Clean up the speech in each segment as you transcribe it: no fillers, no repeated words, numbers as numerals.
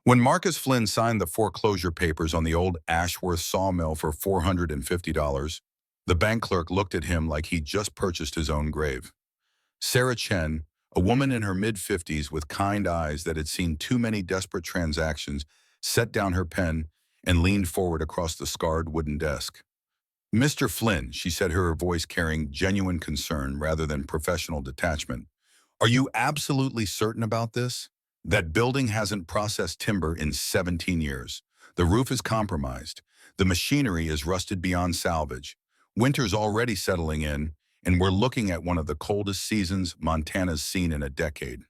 When Marcus Flynn signed the foreclosure papers on the old Ashworth sawmill for $450, the bank clerk looked at him like he'd just purchased his own grave. Sarah Chen, a woman in her mid-50s with kind eyes that had seen too many desperate transactions, set down her pen and leaned forward across the scarred wooden desk. "Mr. Flynn," she said, her voice carrying genuine concern rather than professional detachment, "are you absolutely certain about this? That building hasn't processed timber in 17 years. The roof is compromised. The machinery is rusted beyond salvage. Winter's already settling in, and we're looking at one of the coldest seasons Montana's seen in a decade."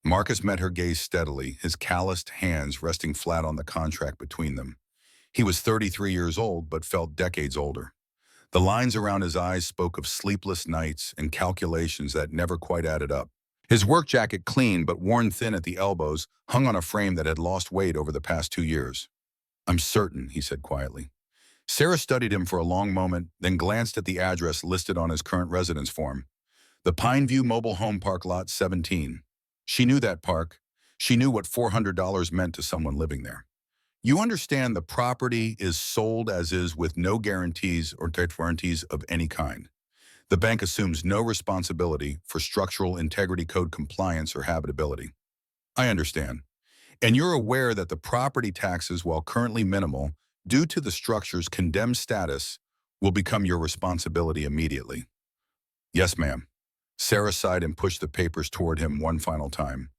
Marcus met her gaze steadily, his calloused hands resting flat on the contract between them. He was 33 years old, but felt decades older. The lines around his eyes spoke of sleepless nights and calculations that never quite added up. His work jacket, clean but worn thin at the elbows, hung on a frame that had lost weight over the past 2 years. "I'm certain," he said quietly. Sarah studied him for a long moment, then glanced at the address listed on his current residence form. The Pineview Mobile Home Park Lot 17. She knew that park. She knew what $400 meant to someone living there. "You understand the property is sold as is with no guarantees or debt warranties of any kind. The bank assumes no responsibility for structural integrity code compliance or habitability." "I understand. And you're aware that the property taxes, while currently minimal, due to the structure's condemned status, will become your responsibility immediately." "Yes, ma'am." Sarah sighed and pushed the papers toward him one final time.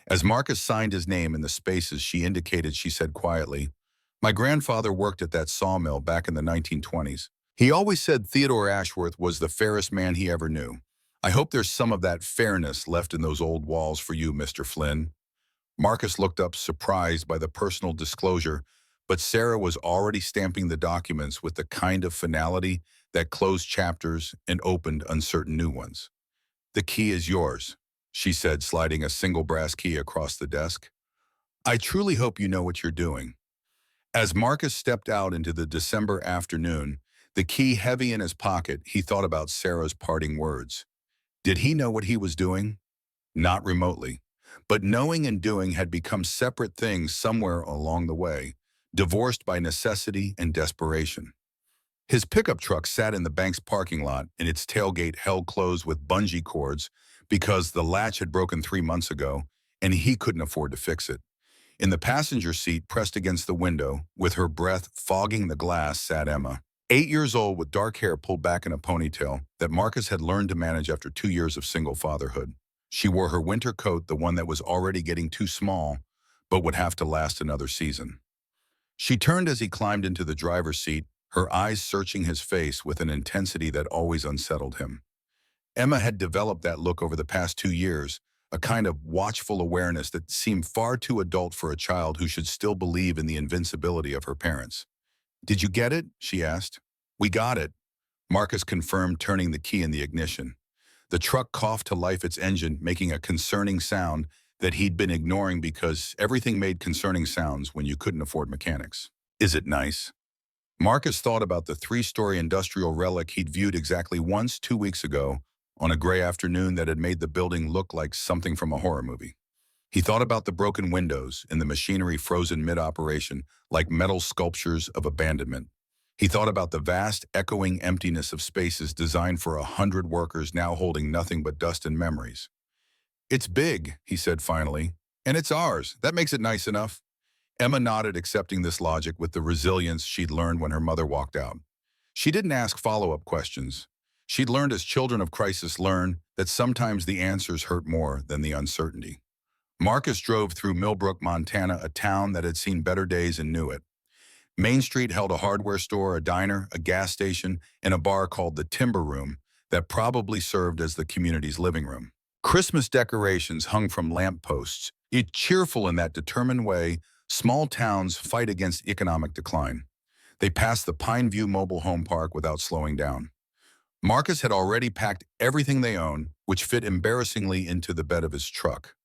As Marcus signed his name in the spaces she indicated, she said quietly, "My grandfather worked at that sawmill back in the 1920s. He always said Theodore Ashworth was the fairest man he ever knew. I hope there's some of that fairness left in those old walls for you, Mr. Flynn." Marcus looked up, surprised by the personal disclosure, but Sarah was already stamping the documents with the kind of finality that closed chapters and opened uncertain new ones. "The key is yours," she said, sliding a single brass key across the desk. "I truly hope you know what you're doing." As Marcus stepped out into the December afternoon, the key heavy in his pocket, he thought about Sarah's parting words. Did he know what he was doing? Not remotely. But knowing and doing had become separate things somewhere along the way, divorced by necessity and desperation. His pickup truck sat in the bank's parking lot, and its tailgate held closed with bungee cords because the latch had broken 3 months ago, and he couldn't afford to fix it. In the passenger seat, pressed against the window, with her breath fogging the glass, sat Emma. 8 years old with dark hair pulled back in a ponytail that Marcus had learned to manage after 2 years of single fatherhood. She wore her winter coat, the one that was already getting too small, but would have to last another season. She turned as he climbed into the driver's seat, her eyes searching his face with an intensity that always unsettled him. Emma had developed that look over the past 2 years, a kind of watchful awareness that seemed far too adult for a child who should still believe in the invincibility of her parents. "Did you get it?" she asked. "We got it," Marcus confirmed, turning the key in the ignition. The truck coughed to life its engine, making a concerning sound that he'd been ignoring because everything made concerning sounds when you couldn't afford mechanics. "Is it nice?" Marcus thought about the 3-story industrial relic he'd viewed exactly once 2 weeks ago on a gray afternoon that had made the building look like something from a horror movie. He thought about the broken windows and the machinery frozen mid-operation like metal sculptures of abandonment. He thought about the vast, echoing emptiness of spaces designed for 100 workers now holding nothing but dust and memories. "It's big," he said finally, "and it's ours. That makes it nice enough." Emma nodded, accepting this logic with the resilience she'd learned when her mother walked out. She didn't ask follow-up questions. She'd learned as children of crisis learn that sometimes the answers hurt more than the uncertainty. Marcus drove through Millbrook, Montana, a town that had seen better days and knew it. Main Street held a hardware store, a diner, a gas station, and a bar called the Timber Room that probably served as the community's living room. Christmas decorations hung from lampposts, yet cheerful in that determined way small towns fight against economic decline. They passed the Pineview Mobile Home Park without slowing down. Marcus had already packed everything they owned, which fit embarrassingly into the bed of his truck.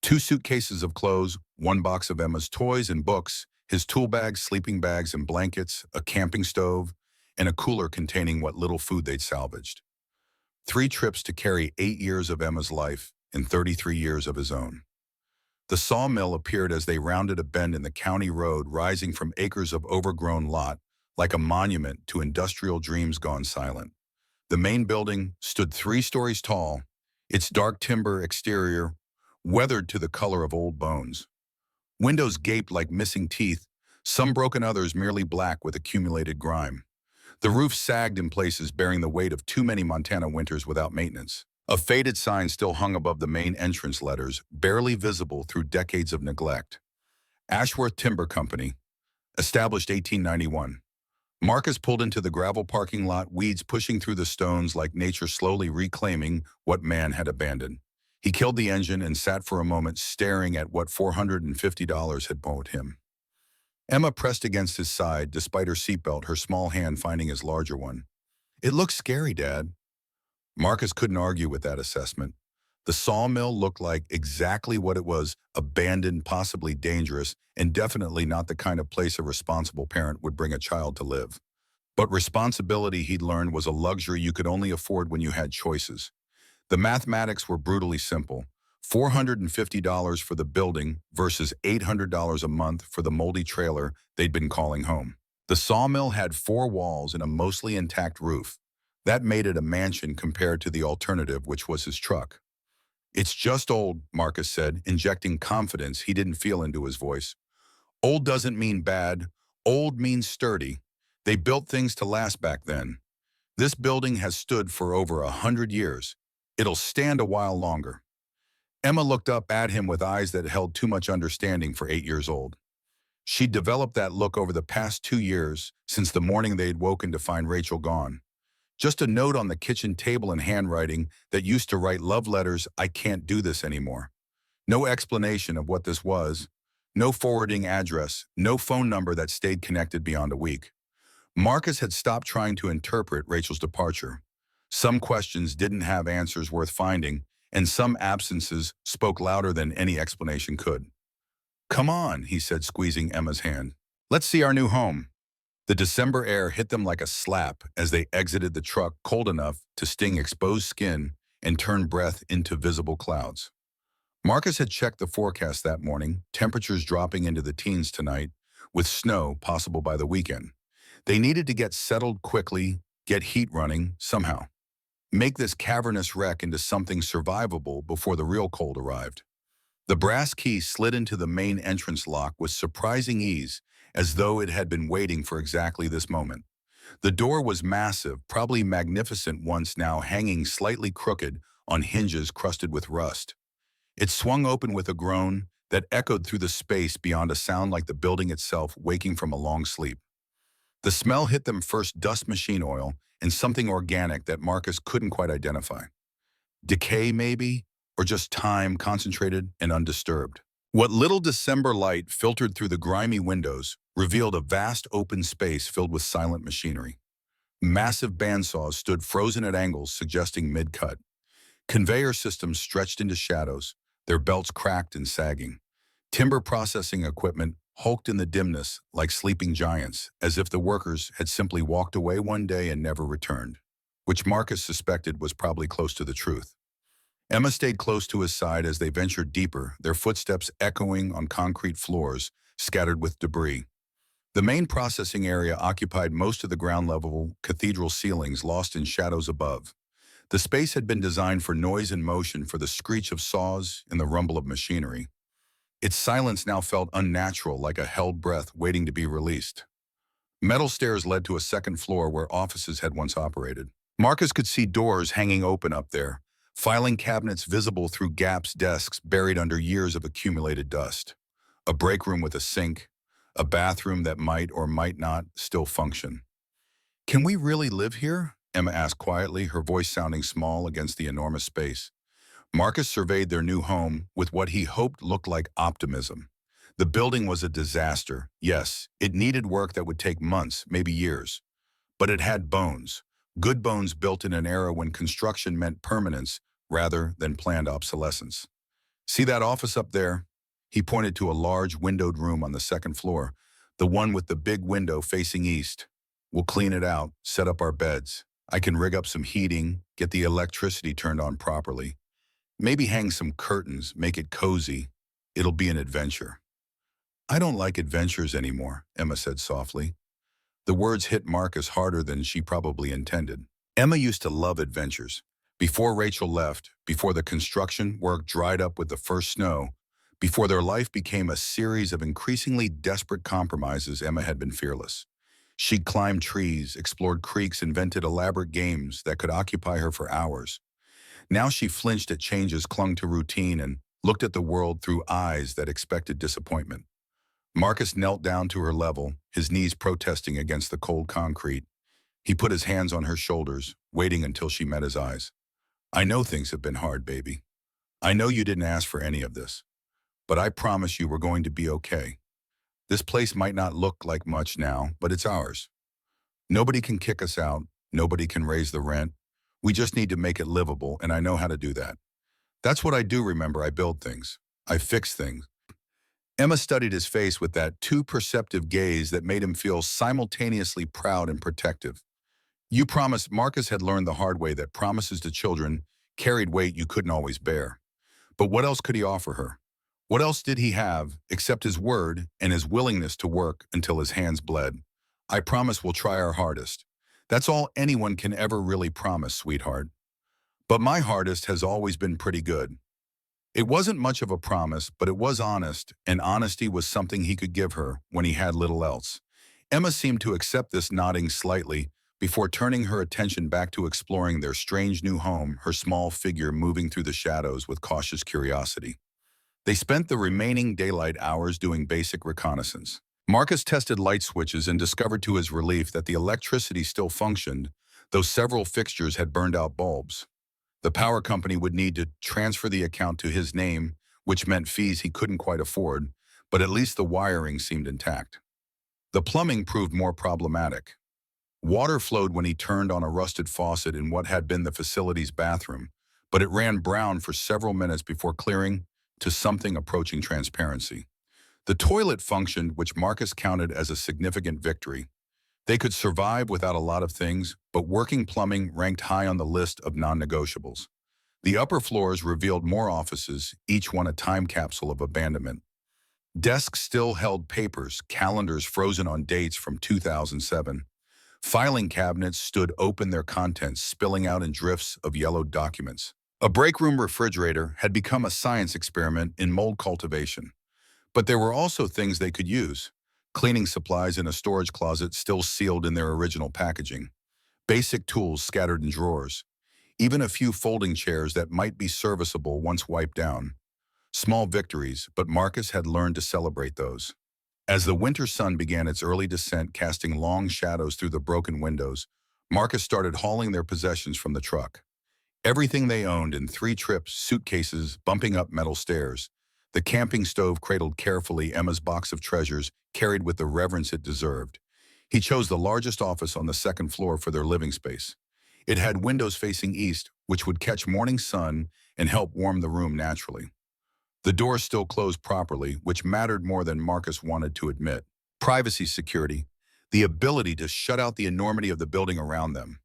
2 suitcases of clothes, 1 box of Emma's toys and books, his tool bags, sleeping bags, and blankets, a camping stove, and a cooler containing what little food they'd salvaged. 3 trips to carry 8 years of Emma's life and 33 years of his own. The sawmill appeared as they rounded a bend in the county road, rising from acres of overgrown lot, like a monument to industrial dreams gone silent. The main building stood 3 stories tall, its dark timber exterior weathered to the color of old bones. Windows gaped like missing teeth, some broken, others merely black with accumulated grime. The roof sagged in places, bearing the weight of too many Montana winters without maintenance. A faded sign still hung above the main entrance letters, barely visible through decades of neglect. Ashworth Timber Company, established 1891. Marcus pulled into the gravel parking lot, weeds pushing through the stones like nature slowly reclaiming what man had abandoned. He killed the engine and sat for a moment staring at what $450 had bought him. Emma pressed against his side, despite her seatbelt, her small hand finding his larger one. "It looks scary, Dad." Marcus couldn't argue with that assessment. The sawmill looked like exactly what it was: abandoned, possibly dangerous, and definitely not the kind of place a responsible parent would bring a child to live. But responsibility, he'd learned, was a luxury you could only afford when you had choices. The mathematics were brutally simple: $450 for the building versus $800 a month for the moldy trailer they'd been calling home. The sawmill had 4 walls and a mostly intact roof. That made it a mansion compared to the alternative, which was his truck. "It's just old," Marcus said, injecting confidence he didn't feel into his voice. "Old doesn't mean bad. Old means sturdy. They built things to last back then. This building has stood for over 100 years. It'll stand a while longer." Emma looked up at him with eyes that held too much understanding for 8 years old. She'd developed that look over the past 2 years, since the morning they'd woken to find Rachel gone. Just a note on the kitchen table in handwriting that used to write love letters: "I can't do this anymore." No explanation of what this was, no forwarding address, no phone number that stayed connected beyond a week. Marcus had stopped trying to interpret Rachel's departure. Some questions didn't have answers worth finding, and some absences spoke louder than any explanation could. "Come on," he said, squeezing Emma's hand. "Let's see our new home." The December air hit them like a slap as they exited the truck, cold enough to sting exposed skin and turn breath into visible clouds. Marcus had checked the forecast that morning, temperatures dropping into the teens tonight, with snow possible by the weekend. They needed to get settled quickly, get heat running somehow. Make this cavernous wreck into something survivable before the real cold arrived. The brass key slid into the main entrance lock with surprising ease, as though it had been waiting for exactly this moment. The door was massive, probably magnificent once, now hanging slightly crooked on hinges crusted with rust. It swung open with a groan that echoed through the space beyond, a sound like the building itself waking from a long sleep. The smell hit them first: dust, machine oil, and something organic that Marcus couldn't quite identify. Decay, maybe, or just time concentrated and undisturbed. What little December light filtered through the grimy windows revealed a vast open space filled with silent machinery. Massive bandsaws stood frozen at angles, suggesting mid-cut. Conveyor systems stretched into shadows, their belts cracked and sagging. Timber processing equipment hulked in the dimness like sleeping giants, as if the workers had simply walked away one day and never returned, which Marcus suspected was probably close to the truth. Emma stayed close to his side as they ventured deeper, their footsteps echoing on concrete floors scattered with debris. The main processing area occupied most of the ground-level cathedral ceilings, lost in shadows above. The space had been designed for noise and motion, for the screech of saws and the rumble of machinery. Its silence now felt unnatural, like a held breath waiting to be released. Metal stairs led to a second floor where offices had once operated. Marcus could see doors hanging open up there, filing cabinets visible through gaps, desks buried under years of accumulated dust. A break room with a sink, a bathroom that might or might not still function. "Can we really live here?" Emma asked quietly, her voice sounding small against the enormous space. Marcus surveyed their new home with what he hoped looked like optimism. The building was a disaster. Yes, it needed work that would take months, maybe years. But it had bones, good bones built in an era when construction meant permanence rather than planned obsolescence. "See that office up there?" He pointed to a large windowed room on the second floor, the one with the big window facing east. "We'll clean it out, set up our beds. I can rig up some heating, get the electricity turned on properly. Maybe hang some curtains, make it cozy. It'll be an adventure. I don't like adventures anymore, Emma said softly. The words hit Marcus harder than she probably intended. Emma used to love adventures. Before Rachel left, before the construction work dried up with the first snow, before their life became a series of increasingly desperate compromises, Emma had been fearless. She'd climbed trees, explored creeks, invented elaborate games that could occupy her for hours. Now she flinched at changes, clung to routine, and looked at the world through eyes that expected disappointment. Marcus knelt down to her level, his knees protesting against the cold concrete. He put his hands on her shoulders, waiting until she met his eyes. I know things have been hard, baby. I know you didn't ask for any of this. But I promise you we're going to be okay. This place might not look like much now, but it's ours. Nobody can kick us out. Nobody can raise the rent. We just need to make it livable, and I know how to do that. That's what I do, remember. I build things. I fix things. Emma studied his face with that too perceptive gaze that made him feel simultaneously proud and protective. You promised. Marcus had learned the hard way that promises to children carried weight you couldn't always bear. But what else could he offer her? What else did he have except his word and his willingness to work until his hands bled? I promise we'll try our hardest. That's all anyone can ever really promise, sweetheart. But my hardest has always been pretty good. It wasn't much of a promise, but it was honest, and honesty was something he could give her when he had little else. Emma seemed to accept this, nodding slightly before turning her attention back to exploring their strange new home, her small figure moving through the shadows with cautious curiosity. They spent the remaining daylight hours doing basic reconnaissance. Marcus tested light switches and discovered to his relief that the electricity still functioned, though several fixtures had burned out bulbs. The power company would need to transfer the account to his name, which meant fees he couldn't quite afford, but at least the wiring seemed intact. The plumbing proved more problematic. Water flowed when he turned on a rusted faucet in what had been the facility's bathroom, but it ran brown for several minutes before clearing to something approaching transparency. The toilet functioned, which Marcus counted as a significant victory. They could survive without a lot of things, but working plumbing ranked high on the list of non-negotiables. The upper floors revealed more offices, each one a time capsule of abandonment. Desks still held papers, calendars frozen on dates from 2007. Filing cabinets stood open, their contents spilling out in drifts of yellowed documents. A break room refrigerator had become a science experiment in mold cultivation. But there were also things they could use. Cleaning supplies in a storage closet still sealed in their original packaging. Basic tools scattered in drawers. Even a few folding chairs that might be serviceable once wiped down. Small victories, but Marcus had learned to celebrate those. As the winter sun began its early descent, casting long shadows through the broken windows, Marcus started hauling their possessions from the truck. Everything they owned in 3 trips, suitcases bumping up metal stairs. The camping stove cradled carefully, Emma's box of treasures carried with the reverence it deserved. He chose the largest office on the 2nd floor for their living space. It had windows facing east, which would catch morning sun and help warm the room naturally. The doors still closed properly, which mattered more than Marcus wanted to admit. Privacy, security, the ability to shut out the enormity of the building around them.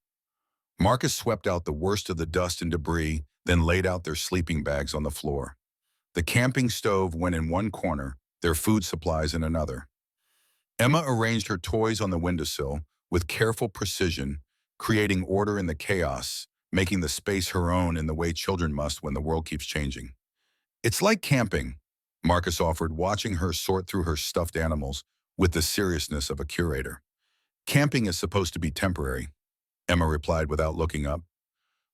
Marcus swept out the worst of the dust and debris, then laid out their sleeping bags on the floor. The camping stove went in one corner, their food supplies in another. Emma arranged her toys on the windowsill with careful precision, creating order in the chaos, making the space her own in the way children must when the world keeps changing. It's like camping, Marcus offered, watching her sort through her stuffed animals with the seriousness of a curator. Camping is supposed to be temporary, Emma replied without looking up.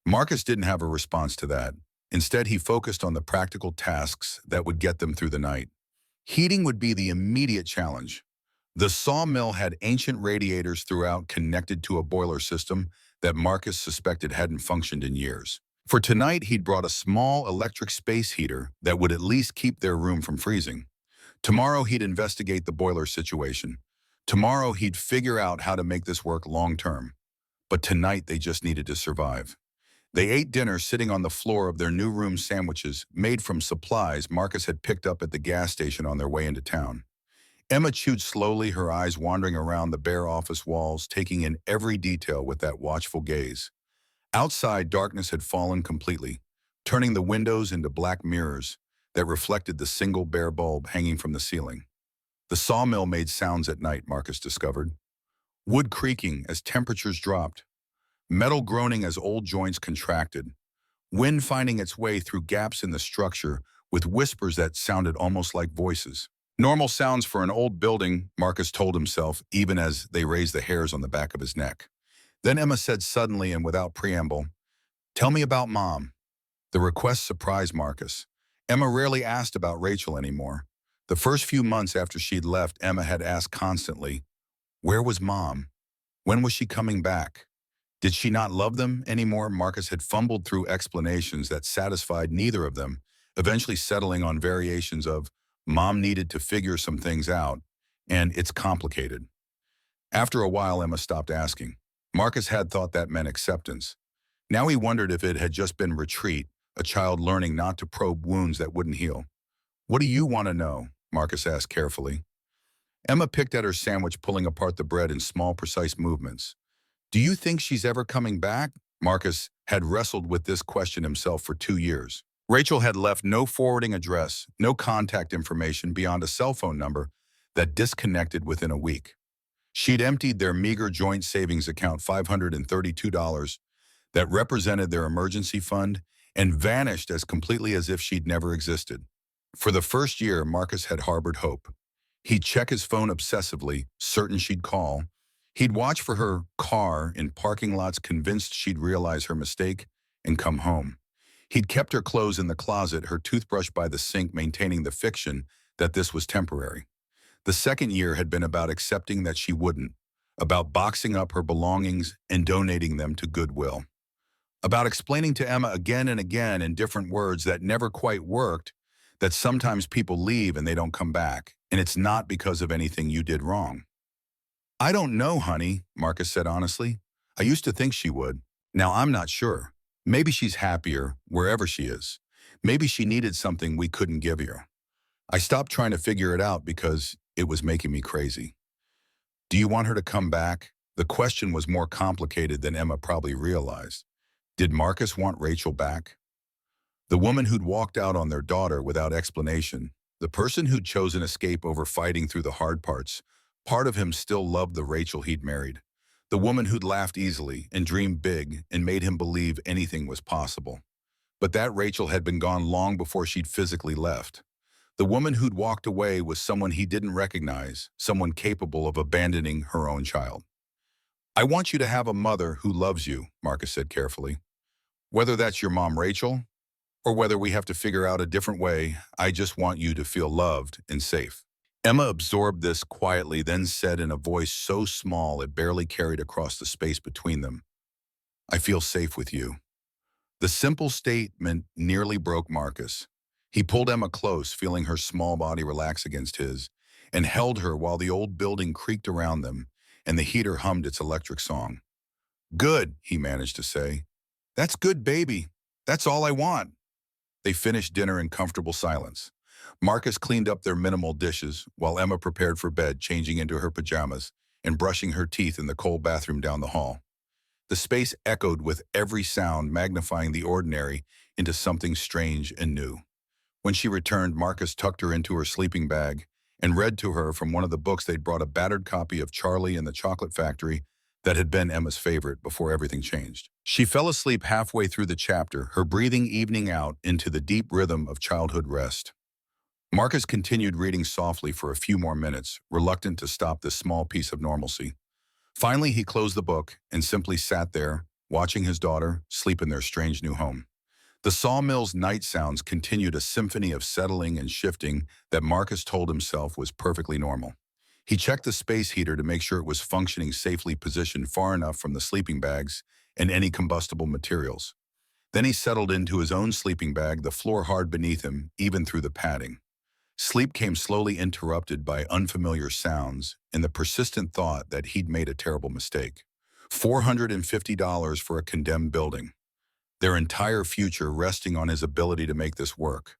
Marcus didn't have a response to that. Instead, he focused on the practical tasks that would get them through the night. Heating would be the immediate challenge. The sawmill had ancient radiators throughout connected to a boiler system that Marcus suspected hadn't functioned in years. For tonight, he'd brought a small electric space heater that would at least keep their room from freezing. Tomorrow, he'd investigate the boiler situation. Tomorrow, he'd figure out how to make this work long-term. But tonight, they just needed to survive. They ate dinner sitting on the floor of their new room, sandwiches made from supplies Marcus had picked up at the gas station on their way into town. Emma chewed slowly, her eyes wandering around the bare office walls, taking in every detail with that watchful gaze. Outside, darkness had fallen completely, turning the windows into black mirrors that reflected the single bare bulb hanging from the ceiling. The sawmill made sounds at night, Marcus discovered. Wood creaking as temperatures dropped, metal groaning as old joints contracted, wind finding its way through gaps in the structure with whispers that sounded almost like voices. Normal sounds for an old building, Marcus told himself, even as they raised the hairs on the back of his neck. Then Emma said suddenly and without preamble, "Tell me about Mom." The request surprised Marcus. Emma rarely asked about Rachel anymore. The first few months after she'd left, Emma had asked constantly, "Where was Mom? When was she coming back?" Did she not love them anymore? Marcus had fumbled through explanations that satisfied neither of them, eventually settling on variations of, "Mom needed to figure some things out," and "It's complicated." After a while, Emma stopped asking. Marcus had thought that meant acceptance. Now he wondered if it had just been retreat, a child learning not to probe wounds that wouldn't heal. "What do you want to know?" Marcus asked carefully. Emma picked at her sandwich, pulling apart the bread in small, precise movements. "Do you think she's ever coming back?" Marcus had wrestled with this question himself for 2 years. Rachel had left no forwarding address, no contact information beyond a cell phone number that disconnected within a week. She'd emptied their meager joint savings account, $532, that represented their emergency fund, and vanished as completely as if she'd never existed. For the first year, Marcus had harbored hope. He'd check his phone obsessively, certain she'd call. He'd watch for her car in parking lots, convinced she'd realize her mistake and come home. He'd kept her clothes in the closet, her toothbrush by the sink, maintaining the fiction that this was temporary. The second year had been about accepting that she wouldn't, about boxing up her belongings and donating them to Goodwill, about explaining to Emma again and again in different words that never quite worked, that sometimes people leave and they don't come back, and it's not because of anything you did wrong. "I don't know, honey," Marcus said honestly. "I used to think she would. Now I'm not sure. Maybe she's happier wherever she is. Maybe she needed something we couldn't give her. I stopped trying to figure it out because it was making me crazy." "Do you want her to come back?" The question was more complicated than Emma probably realized. Did Marcus want Rachel back? The woman who'd walked out on their daughter without explanation, the person who'd chosen escape over fighting through the hard parts, part of him still loved the Rachel he'd married. The woman who'd laughed easily and dreamed big and made him believe anything was possible. But that Rachel had been gone long before she'd physically left. The woman who'd walked away was someone he didn't recognize, someone capable of abandoning her own child. "I want you to have a mother who loves you," Marcus said carefully. "Whether that's your mom, Rachel, or whether we have to figure out a different way, I just want you to feel loved and safe." Emma absorbed this quietly, then said in a voice so small it barely carried across the space between them, "I feel safe with you." The simple statement nearly broke Marcus. He pulled Emma close, feeling her small body relax against his, and held her while the old building creaked around them and the heater hummed its electric song. "Good," he managed to say. "That's good, baby. That's all I want." They finished dinner in comfortable silence. Marcus cleaned up their minimal dishes while Emma prepared for bed, changing into her pajamas and brushing her teeth in the cold bathroom down the hall. The space echoed with every sound, magnifying the ordinary into something strange and new. When she returned, Marcus tucked her into her sleeping bag and read to her from one of the books they'd brought, a battered copy of Charlie and the Chocolate Factory that had been Emma's favorite before everything changed. She fell asleep halfway through the chapter, her breathing evening out into the deep rhythm of childhood rest. Marcus continued reading softly for a few more minutes, reluctant to stop this small piece of normalcy. Finally, he closed the book and simply sat there, watching his daughter sleep in their strange new home. The sawmill's night sounds continued, a symphony of settling and shifting that Marcus told himself was perfectly normal. He checked the space heater to make sure it was functioning safely, positioned far enough from the sleeping bags and any combustible materials. Then he settled into his own sleeping bag, the floor hard beneath him, even through the padding. Sleep came slowly, interrupted by unfamiliar sounds and the persistent thought that he'd made a terrible mistake. $450 for a condemned building. Their entire future resting on his ability to make this work.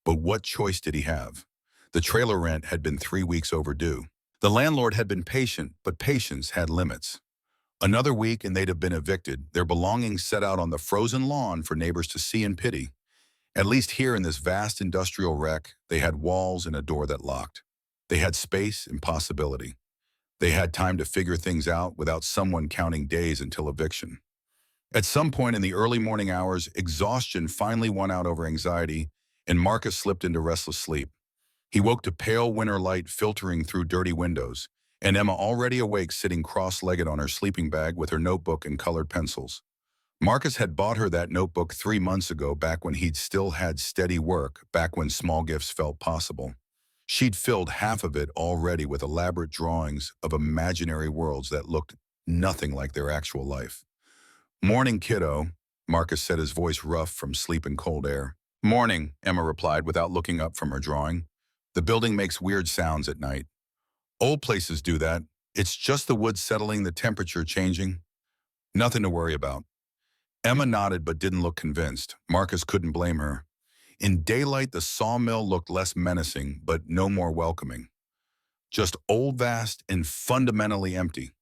But what choice did he have? The trailer rent had been 3 weeks overdue. The landlord had been patient, but patience had limits. Another week and they'd have been evicted, their belongings set out on the frozen lawn for neighbors to see and pity. At least here in this vast industrial wreck, they had walls and a door that locked. They had space and possibility. They had time to figure things out without someone counting days until eviction. At some point in the early morning hours, exhaustion finally won out over anxiety, and Marcus slipped into restless sleep. He woke to pale winter light filtering through dirty windows, and Emma already awake sitting cross-legged on her sleeping bag with her notebook and colored pencils. Marcus had bought her that notebook 3 months ago, back when he'd still had steady work, back when small gifts felt possible. She'd filled half of it already with elaborate drawings of imaginary worlds that looked nothing like their actual life. "Morning, kiddo," Marcus said, his voice rough from sleep and cold air. "Morning," Emma replied without looking up from her drawing. "The building makes weird sounds at night." "Old places do that. It's just the wood settling, the temperature changing. Nothing to worry about." Emma nodded but didn't look convinced. Marcus couldn't blame her. In daylight, the sawmill looked less menacing, but no more welcoming. Just old, vast, and fundamentally empty.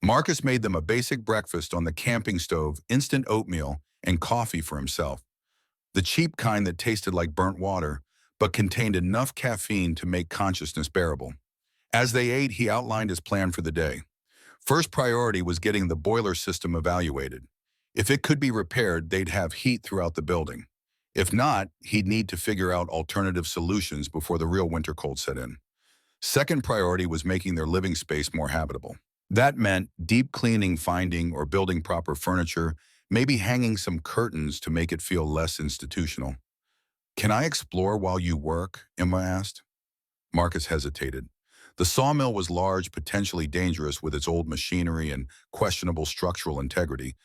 Marcus made them a basic breakfast on the camping stove, instant oatmeal, and coffee for himself. The cheap kind that tasted like burnt water, but contained enough caffeine to make consciousness bearable. As they ate, he outlined his plan for the day. First priority was getting the boiler system evaluated. If it could be repaired, they'd have heat throughout the building. If not, he'd need to figure out alternative solutions before the real winter cold set in. Second priority was making their living space more habitable. That meant deep cleaning, finding or building proper furniture, maybe hanging some curtains to make it feel less institutional. "Can I explore while you work?" Emma asked. Marcus hesitated. The sawmill was large, potentially dangerous with its old machinery and questionable structural integrity,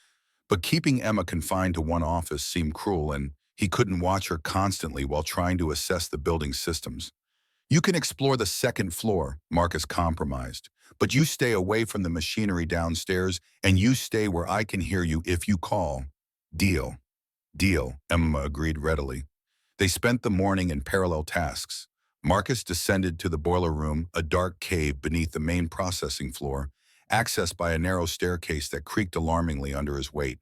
but keeping Emma confined to one office seemed cruel, and he couldn't watch her constantly while trying to assess the building's systems. "You can explore the second floor," Marcus compromised, "but you stay away from the machinery downstairs, and you stay where I can hear you if you call." "Deal." "Deal," Emma agreed readily. They spent the morning in parallel tasks. Marcus descended to the boiler room, a dark cave beneath the main processing floor, accessed by a narrow staircase that creaked alarmingly under his weight.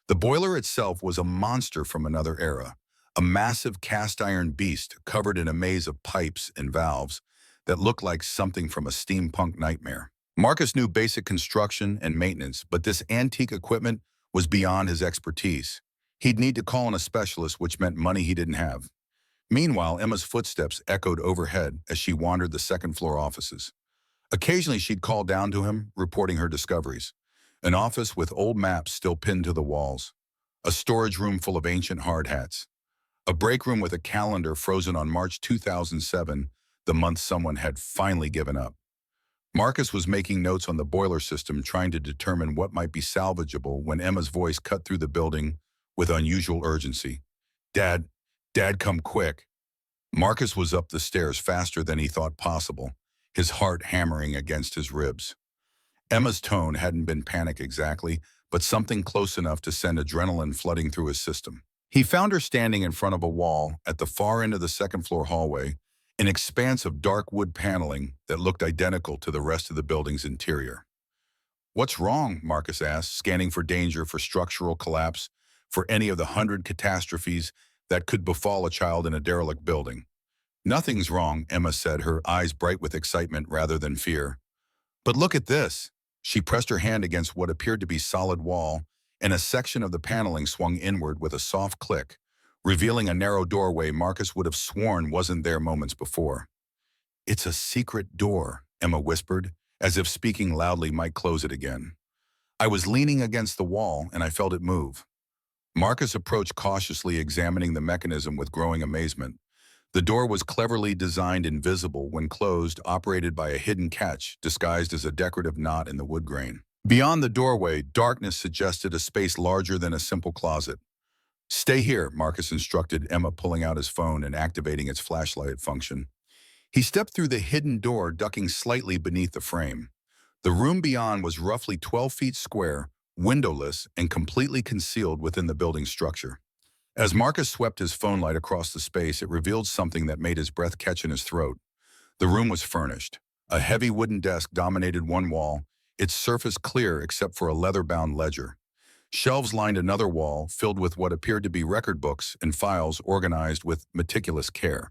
The boiler itself was a monster from another era, a massive cast-iron beast covered in a maze of pipes and valves that looked like something from a steampunk nightmare. Marcus knew basic construction and maintenance, but this antique equipment was beyond his expertise. He'd need to call on a specialist, which meant money he didn't have. Meanwhile, Emma's footsteps echoed overhead as she wandered the second-floor offices. Occasionally, she'd call down to him, reporting her discoveries. An office with old maps still pinned to the walls. A storage room full of ancient hard hats. A break room with a calendar frozen on March 2007, the month someone had finally given up. Marcus was making notes on the boiler system, trying to determine what might be salvageable, when Emma's voice cut through the building with unusual urgency. "Dad, Dad, come quick." Marcus was up the stairs faster than he thought possible, his heart hammering against his ribs. Emma's tone hadn't been panic exactly, but something close enough to send adrenaline flooding through his system. He found her standing in front of a wall at the far end of the second-floor hallway, an expanse of dark wood paneling that looked identical to the rest of the building's interior. "What's wrong?" Marcus asked, scanning for danger, for structural collapse, for any of the 100 catastrophes that could befall a child in a derelict building. "Nothing's wrong," Emma said, her eyes bright with excitement rather than fear. "But look at this." She pressed her hand against what appeared to be solid wall, and a section of the paneling swung inward with a soft click, revealing a narrow doorway Marcus would have sworn wasn't there moments before. "It's a secret door," Emma whispered, as if speaking loudly might close it again. "I was leaning against the wall, and I felt it move." Marcus approached cautiously, examining the mechanism with growing amazement. The door was cleverly designed, invisible when closed, operated by a hidden catch disguised as a decorative knot in the wood grain. Beyond the doorway, darkness suggested a space larger than a simple closet. "Stay here," Marcus instructed, Emma pulling out his phone and activating its flashlight function. He stepped through the hidden door, ducking slightly beneath the frame. The room beyond was roughly 12 feet square, windowless, and completely concealed within the building's structure. As Marcus swept his phone light across the space, it revealed something that made his breath catch in his throat. The room was furnished. A heavy wooden desk dominated one wall, its surface clear except for a leather-bound ledger. Shelves lined another wall filled with what appeared to be record books and files organized with meticulous care.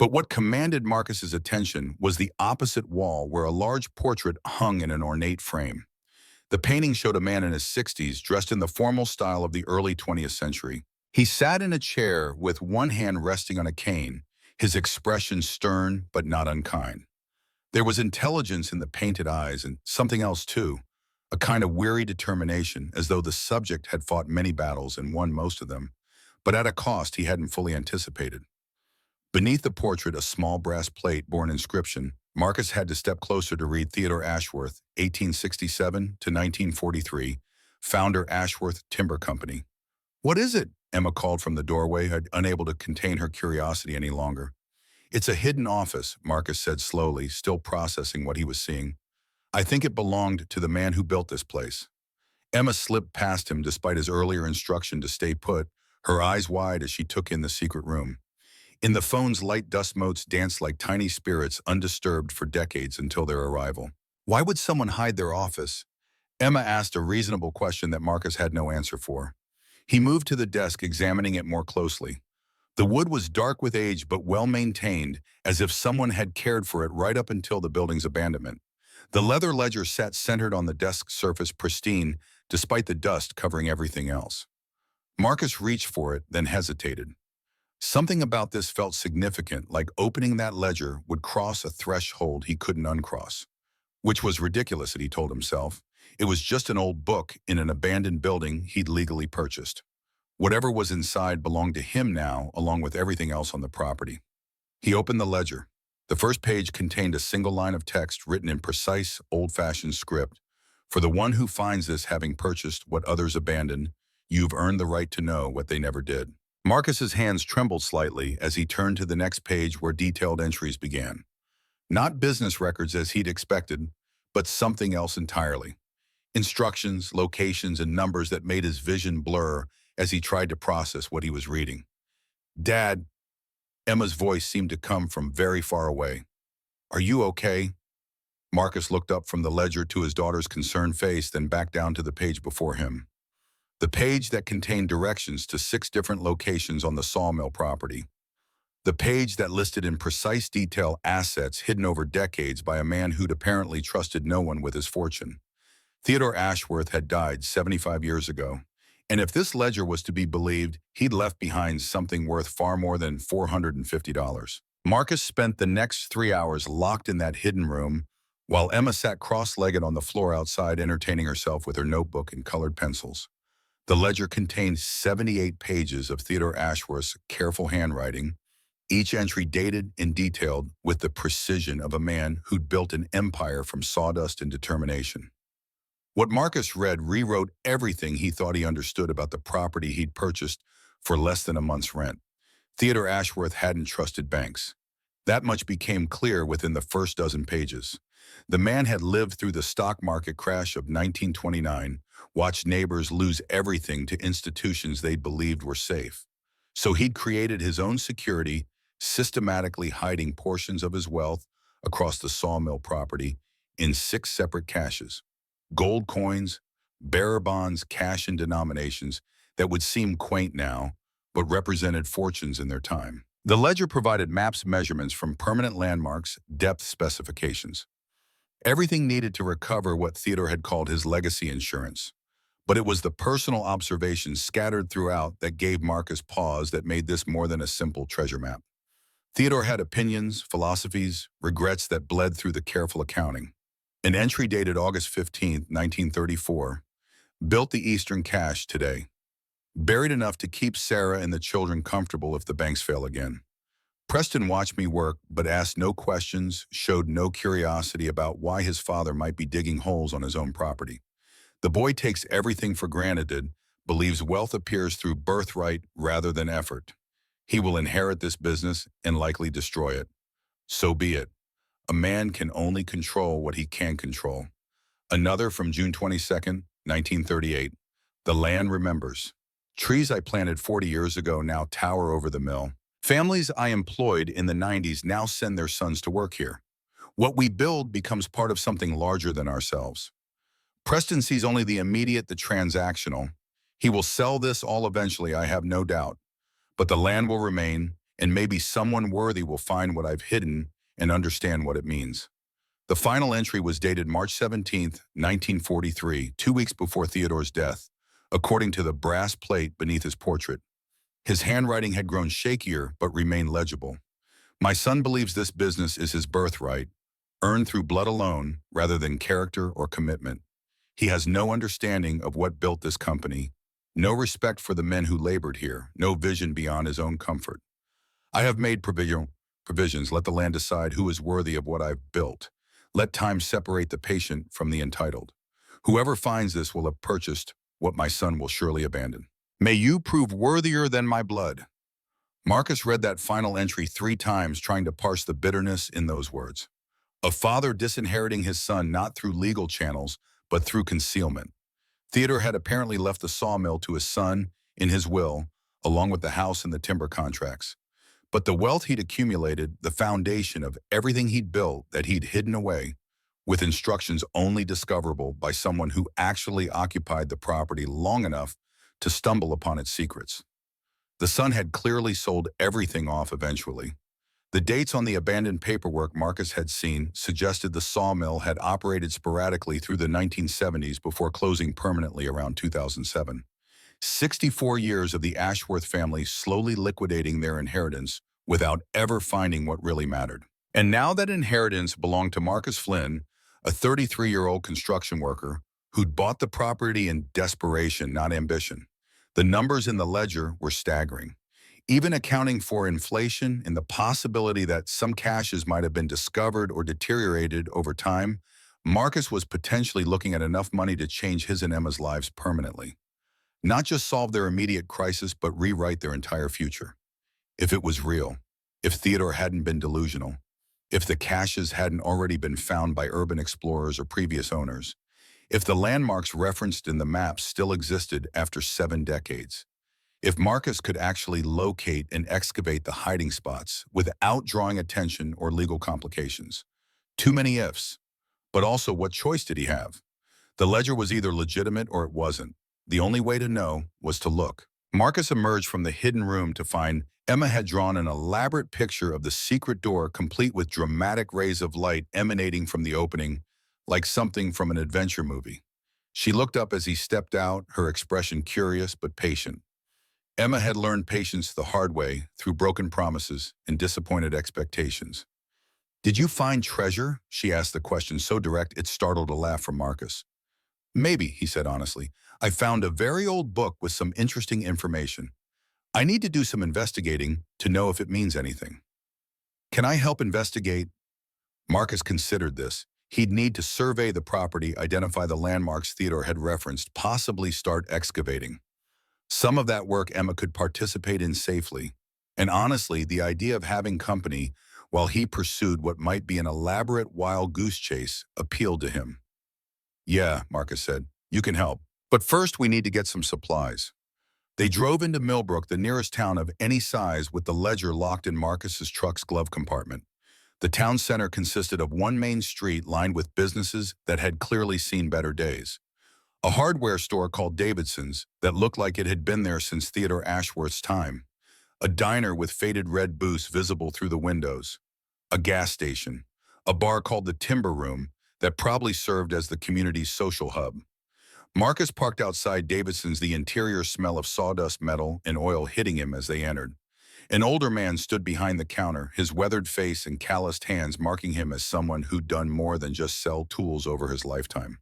But what commanded Marcus's attention was the opposite wall where a large portrait hung in an ornate frame. The painting showed a man in his 60s dressed in the formal style of the early 20th century. He sat in a chair with one hand resting on a cane, his expression stern but not unkind. There was intelligence in the painted eyes and something else too, a kind of weary determination as though the subject had fought many battles and won most of them, but at a cost he hadn't fully anticipated. Beneath the portrait, a small brass plate bore an inscription. Marcus had to step closer to read Theodore Ashworth, 1867 to 1943, founder Ashworth Timber Company. "What is it?" Emma called from the doorway, unable to contain her curiosity any longer. "It's a hidden office," Marcus said slowly, still processing what he was seeing. "I think it belonged to the man who built this place." Emma slipped past him despite his earlier instruction to stay put, her eyes wide as she took in the secret room. In the phone's light dust motes danced like tiny spirits undisturbed for decades until their arrival. Why would someone hide their office? Emma asked a reasonable question that Marcus had no answer for. He moved to the desk, examining it more closely. The wood was dark with age but well maintained, as if someone had cared for it right up until the building's abandonment. The leather ledger sat centered on the desk surface, pristine, despite the dust covering everything else. Marcus reached for it, then hesitated. Something about this felt significant, like opening that ledger would cross a threshold he couldn't uncross. Which was ridiculous, he told himself. It was just an old book in an abandoned building he'd legally purchased. Whatever was inside belonged to him now, along with everything else on the property. He opened the ledger. The first page contained a single line of text written in precise, old-fashioned script. "For the one who finds this having purchased what others abandoned, you've earned the right to know what they never did." Marcus's hands trembled slightly as he turned to the next page where detailed entries began. Not business records as he'd expected, but something else entirely. Instructions, locations, and numbers that made his vision blur as he tried to process what he was reading. "Dad," Emma's voice seemed to come from very far away. "Are you okay?" Marcus looked up from the ledger to his daughter's concerned face, then back down to the page before him. The page that contained directions to 6 different locations on the Sawmill property. The page that listed in precise detail assets hidden over decades by a man who'd apparently trusted no one with his fortune. Theodore Ashworth had died 75 years ago, and if this ledger was to be believed, he'd left behind something worth far more than $450. Marcus spent the next 3 hours locked in that hidden room, while Emma sat cross-legged on the floor outside, entertaining herself with her notebook and colored pencils. The ledger contained 78 pages of Theodore Ashworth's careful handwriting, each entry dated and detailed with the precision of a man who'd built an empire from sawdust and determination. What Marcus read rewrote everything he thought he understood about the property he'd purchased for less than a month's rent. Theodore Ashworth hadn't trusted banks. That much became clear within the first dozen pages. The man had lived through the stock market crash of 1929, watched neighbors lose everything to institutions they'd believed were safe. So he'd created his own security, systematically hiding portions of his wealth across the sawmill property in 6 separate caches. Gold coins, bearer bonds, cash in denominations that would seem quaint now, but represented fortunes in their time. The ledger provided maps, measurements from permanent landmarks, depth specifications. Everything needed to recover what Theodore had called his legacy insurance. But it was the personal observations scattered throughout that gave Marcus pause, that made this more than a simple treasure map. Theodore had opinions, philosophies, regrets that bled through the careful accounting. An entry dated August 15, 1934, built the Eastern Cache today. Buried enough to keep Sarah and the children comfortable if the banks fail again. Preston watched me work, but asked no questions, showed no curiosity about why his father might be digging holes on his own property. The boy takes everything for granted, believes wealth appears through birthright rather than effort. He will inherit this business and likely destroy it. So be it. A man can only control what he can control. Another from June 22, 1938. The land remembers. Trees I planted 40 years ago now tower over the mill. Families I employed in the 90s now send their sons to work here. What we build becomes part of something larger than ourselves. Preston sees only the immediate, the transactional. He will sell this all eventually, I have no doubt. But the land will remain, and maybe someone worthy will find what I've hidden and understand what it means. The final entry was dated March 17th, 1943, 2 weeks before Theodore's death, according to the brass plate beneath his portrait. His handwriting had grown shakier but remained legible. My son believes this business is his birthright, earned through blood alone rather than character or commitment. He has no understanding of what built this company, no respect for the men who labored here, no vision beyond his own comfort. I have made provisions. Let the land decide who is worthy of what I've built. Let time separate the patient from the entitled. Whoever finds this will have purchased what my son will surely abandon. May you prove worthier than my blood. Marcus read that final entry 3 times, trying to parse the bitterness in those words. A father disinheriting his son not through legal channels, but through concealment. Theodore had apparently left the sawmill to his son in his will, along with the house and the timber contracts. But the wealth he'd accumulated, the foundation of everything he'd built that he'd hidden away, with instructions only discoverable by someone who actually occupied the property long enough to stumble upon its secrets. The son had clearly sold everything off eventually. The dates on the abandoned paperwork Marcus had seen suggested the sawmill had operated sporadically through the 1970s before closing permanently around 2007. 64 years of the Ashworth family slowly liquidating their inheritance without ever finding what really mattered. And now that inheritance belonged to Marcus Flynn, a 33-year-old construction worker who'd bought the property in desperation, not ambition. The numbers in the ledger were staggering. Even accounting for inflation and the possibility that some caches might have been discovered or deteriorated over time, Marcus was potentially looking at enough money to change his and Emma's lives permanently. Not just solve their immediate crisis, but rewrite their entire future. If it was real, if Theodore hadn't been delusional, if the caches hadn't already been found by urban explorers or previous owners, if the landmarks referenced in the maps still existed after 7 decades, if Marcus could actually locate and excavate the hiding spots without drawing attention or legal complications. Too many ifs. But also, what choice did he have? The ledger was either legitimate or it wasn't. The only way to know was to look. Marcus emerged from the hidden room to find Emma had drawn an elaborate picture of the secret door, complete with dramatic rays of light emanating from the opening, like something from an adventure movie. She looked up as he stepped out, her expression curious but patient. Emma had learned patience the hard way through broken promises and disappointed expectations. "Did you find treasure?" she asked, the question so direct it startled a laugh from Marcus. "Maybe," he said honestly. "I found a very old book with some interesting information. I need to do some investigating to know if it means anything." "Can I help investigate?" Marcus considered this. He'd need to survey the property, identify the landmarks Theodore had referenced, possibly start excavating. Some of that work Emma could participate in safely. And honestly, the idea of having company while he pursued what might be an elaborate wild goose chase appealed to him. "Yeah," Marcus said, "you can help. But first we need to get some supplies." They drove into Millbrook, the nearest town of any size, with the ledger locked in Marcus's truck's glove compartment. The town center consisted of one main street lined with businesses that had clearly seen better days. A hardware store called Davidson's that looked like it had been there since Theodore Ashworth's time. A diner with faded red booths visible through the windows. A gas station. A bar called the Timber Room that probably served as the community's social hub. Marcus parked outside Davidson's, the interior smell of sawdust, metal, and oil hitting him as they entered. An older man stood behind the counter, his weathered face and calloused hands marking him as someone who'd done more than just sell tools over his lifetime.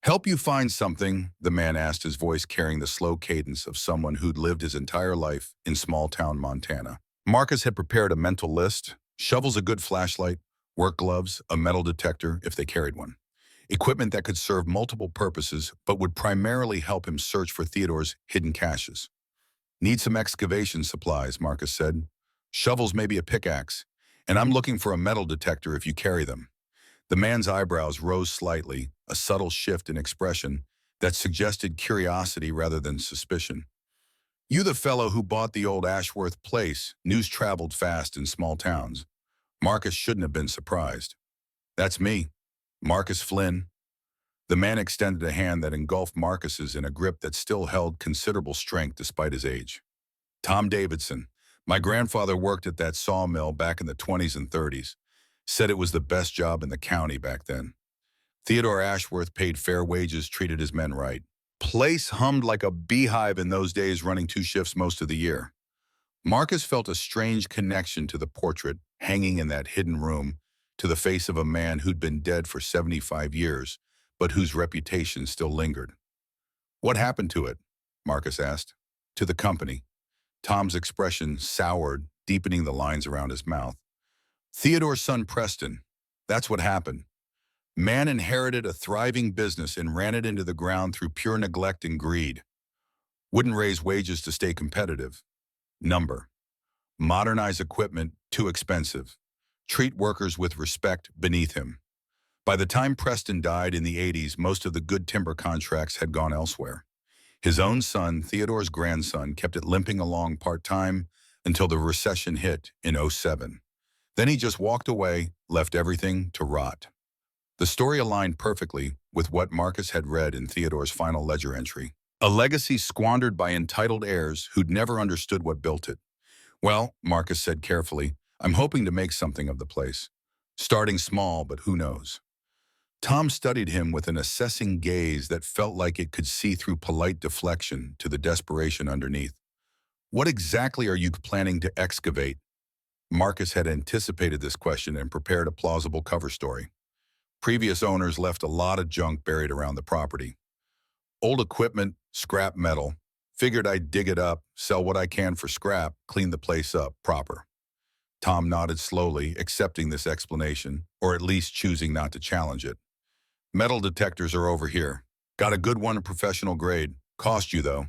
"Help you find something?" the man asked, his voice carrying the slow cadence of someone who'd lived his entire life in small-town Montana. Marcus had prepared a mental list: shovels, a good flashlight, work gloves, a metal detector if they carried one. Equipment that could serve multiple purposes but would primarily help him search for Theodore's hidden caches. "Need some excavation supplies," Marcus said. "Shovels, maybe a pickaxe. And I'm looking for a metal detector if you carry them." The man's eyebrows rose slightly, a subtle shift in expression that suggested curiosity rather than suspicion. "You the fellow who bought the old Ashworth place?" News traveled fast in small towns. Marcus shouldn't have been surprised. "That's me, Marcus Flynn." The man extended a hand that engulfed Marcus's in a grip that still held considerable strength despite his age. Tom Davidson. My grandfather worked at that sawmill back in the 20s and 30s. Said it was the best job in the county back then. Theodore Ashworth paid fair wages, treated his men right. Place hummed like a beehive in those days, running 2 shifts most of the year. Marcus felt a strange connection to the portrait hanging in that hidden room, to the face of a man who'd been dead for 75 years, but whose reputation still lingered. What happened to it? Marcus asked. To the company. Tom's expression soured, deepening the lines around his mouth. Theodore's son Preston. That's what happened. Man inherited a thriving business and ran it into the ground through pure neglect and greed. Wouldn't raise wages to stay competitive. Number. Modernize equipment, too expensive. Treat workers with respect beneath him. By the time Preston died in the 80s, most of the good timber contracts had gone elsewhere. His own son, Theodore's grandson, kept it limping along part-time until the recession hit in '07. Then he just walked away, left everything to rot. The story aligned perfectly with what Marcus had read in Theodore's final ledger entry. A legacy squandered by entitled heirs who'd never understood what built it. Well, Marcus said carefully, I'm hoping to make something of the place. Starting small, but who knows? Tom studied him with an assessing gaze that felt like it could see through polite deflection to the desperation underneath. What exactly are you planning to excavate? Marcus had anticipated this question and prepared a plausible cover story. Previous owners left a lot of junk buried around the property. Old equipment, scrap metal. Figured I'd dig it up, sell what I can for scrap, clean the place up proper. Tom nodded slowly, accepting this explanation, or at least choosing not to challenge it. Metal detectors are over here. Got a good one, a professional grade. Cost you, though.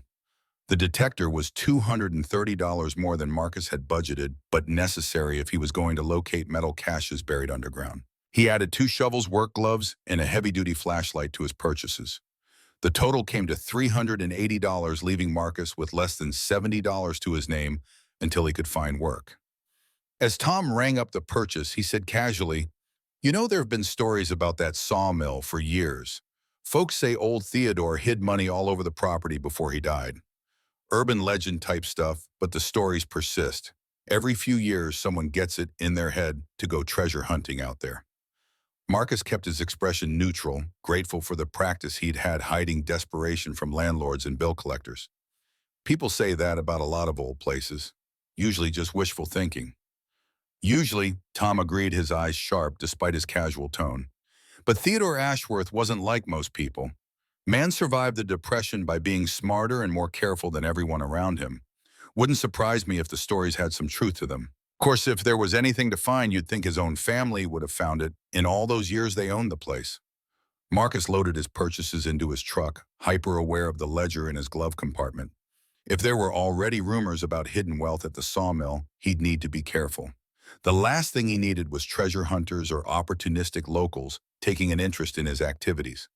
The detector was $230 more than Marcus had budgeted, but necessary if he was going to locate metal caches buried underground. He added 2 shovels, work gloves, and a heavy-duty flashlight to his purchases. The total came to $380, leaving Marcus with less than $70 to his name until he could find work. As Tom rang up the purchase, he said casually, You know, there have been stories about that sawmill for years. Folks say old Theodore hid money all over the property before he died. Urban legend type stuff, but the stories persist. Every few years, someone gets it in their head to go treasure hunting out there. Marcus kept his expression neutral, grateful for the practice he'd had hiding desperation from landlords and bill collectors. People say that about a lot of old places, usually just wishful thinking. Usually, Tom agreed, his eyes sharp despite his casual tone. But Theodore Ashworth wasn't like most people. Man survived the Depression by being smarter and more careful than everyone around him. Wouldn't surprise me if the stories had some truth to them. Of course, if there was anything to find, you'd think his own family would have found it in all those years they owned the place. Marcus loaded his purchases into his truck, hyper-aware of the ledger in his glove compartment. If there were already rumors about hidden wealth at the sawmill, he'd need to be careful. The last thing he needed was treasure hunters or opportunistic locals taking an interest in his activities.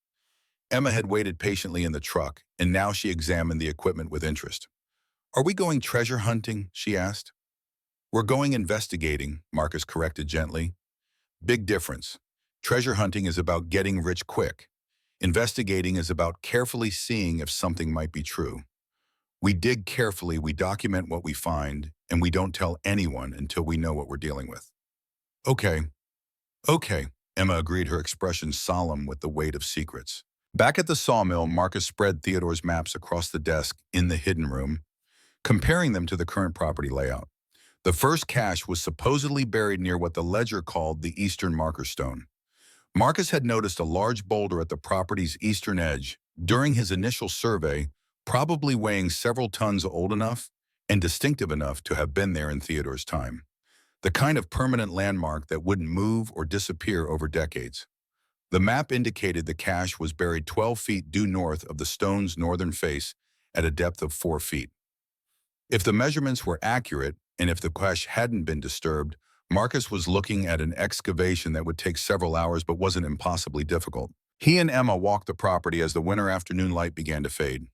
Emma had waited patiently in the truck, and now she examined the equipment with interest. Are we going treasure hunting? She asked. We're going investigating, Marcus corrected gently. Big difference. Treasure hunting is about getting rich quick. Investigating is about carefully seeing if something might be true. We dig carefully, we document what we find, and we don't tell anyone until we know what we're dealing with. Okay, Emma agreed, her expression solemn with the weight of secrets. Back at the sawmill, Marcus spread Theodore's maps across the desk in the hidden room, comparing them to the current property layout. The first cache was supposedly buried near what the ledger called the eastern marker stone. Marcus had noticed a large boulder at the property's eastern edge during his initial survey, probably weighing several tons, old enough and distinctive enough to have been there in Theodore's time. The kind of permanent landmark that wouldn't move or disappear over decades. The map indicated the cache was buried 12 feet due north of the stone's northern face at a depth of 4 feet. If the measurements were accurate, and if the cache hadn't been disturbed, Marcus was looking at an excavation that would take several hours but wasn't impossibly difficult. He and Emma walked the property as the winter afternoon light began to fade.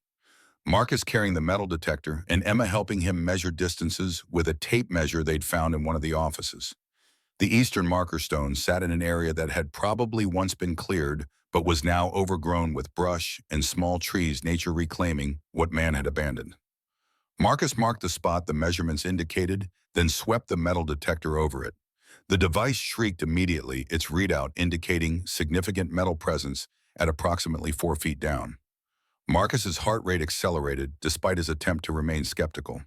Marcus carrying the metal detector and Emma helping him measure distances with a tape measure they'd found in one of the offices. The eastern marker stone sat in an area that had probably once been cleared, but was now overgrown with brush and small trees, nature reclaiming what man had abandoned. Marcus marked the spot the measurements indicated, then swept the metal detector over it. The device shrieked immediately, its readout indicating significant metal presence at approximately 4 feet down. Marcus's heart rate accelerated despite his attempt to remain skeptical.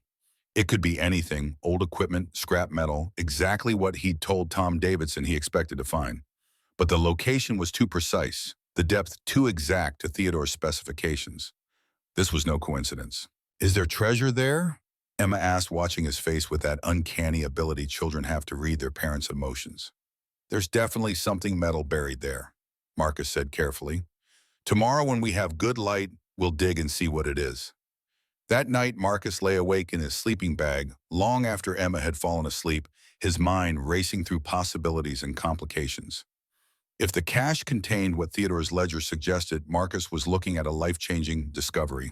It could be anything, old equipment, scrap metal, exactly what he'd told Tom Davidson he expected to find. But the location was too precise, the depth too exact to Theodore's specifications. This was no coincidence. "Is there treasure there?" Emma asked, watching his face with that uncanny ability children have to read their parents' emotions. "There's definitely something metal buried there," Marcus said carefully. "Tomorrow when we have good light, we'll dig and see what it is." That night, Marcus lay awake in his sleeping bag, long after Emma had fallen asleep, his mind racing through possibilities and complications. If the cache contained what Theodore's ledger suggested, Marcus was looking at a life-changing discovery.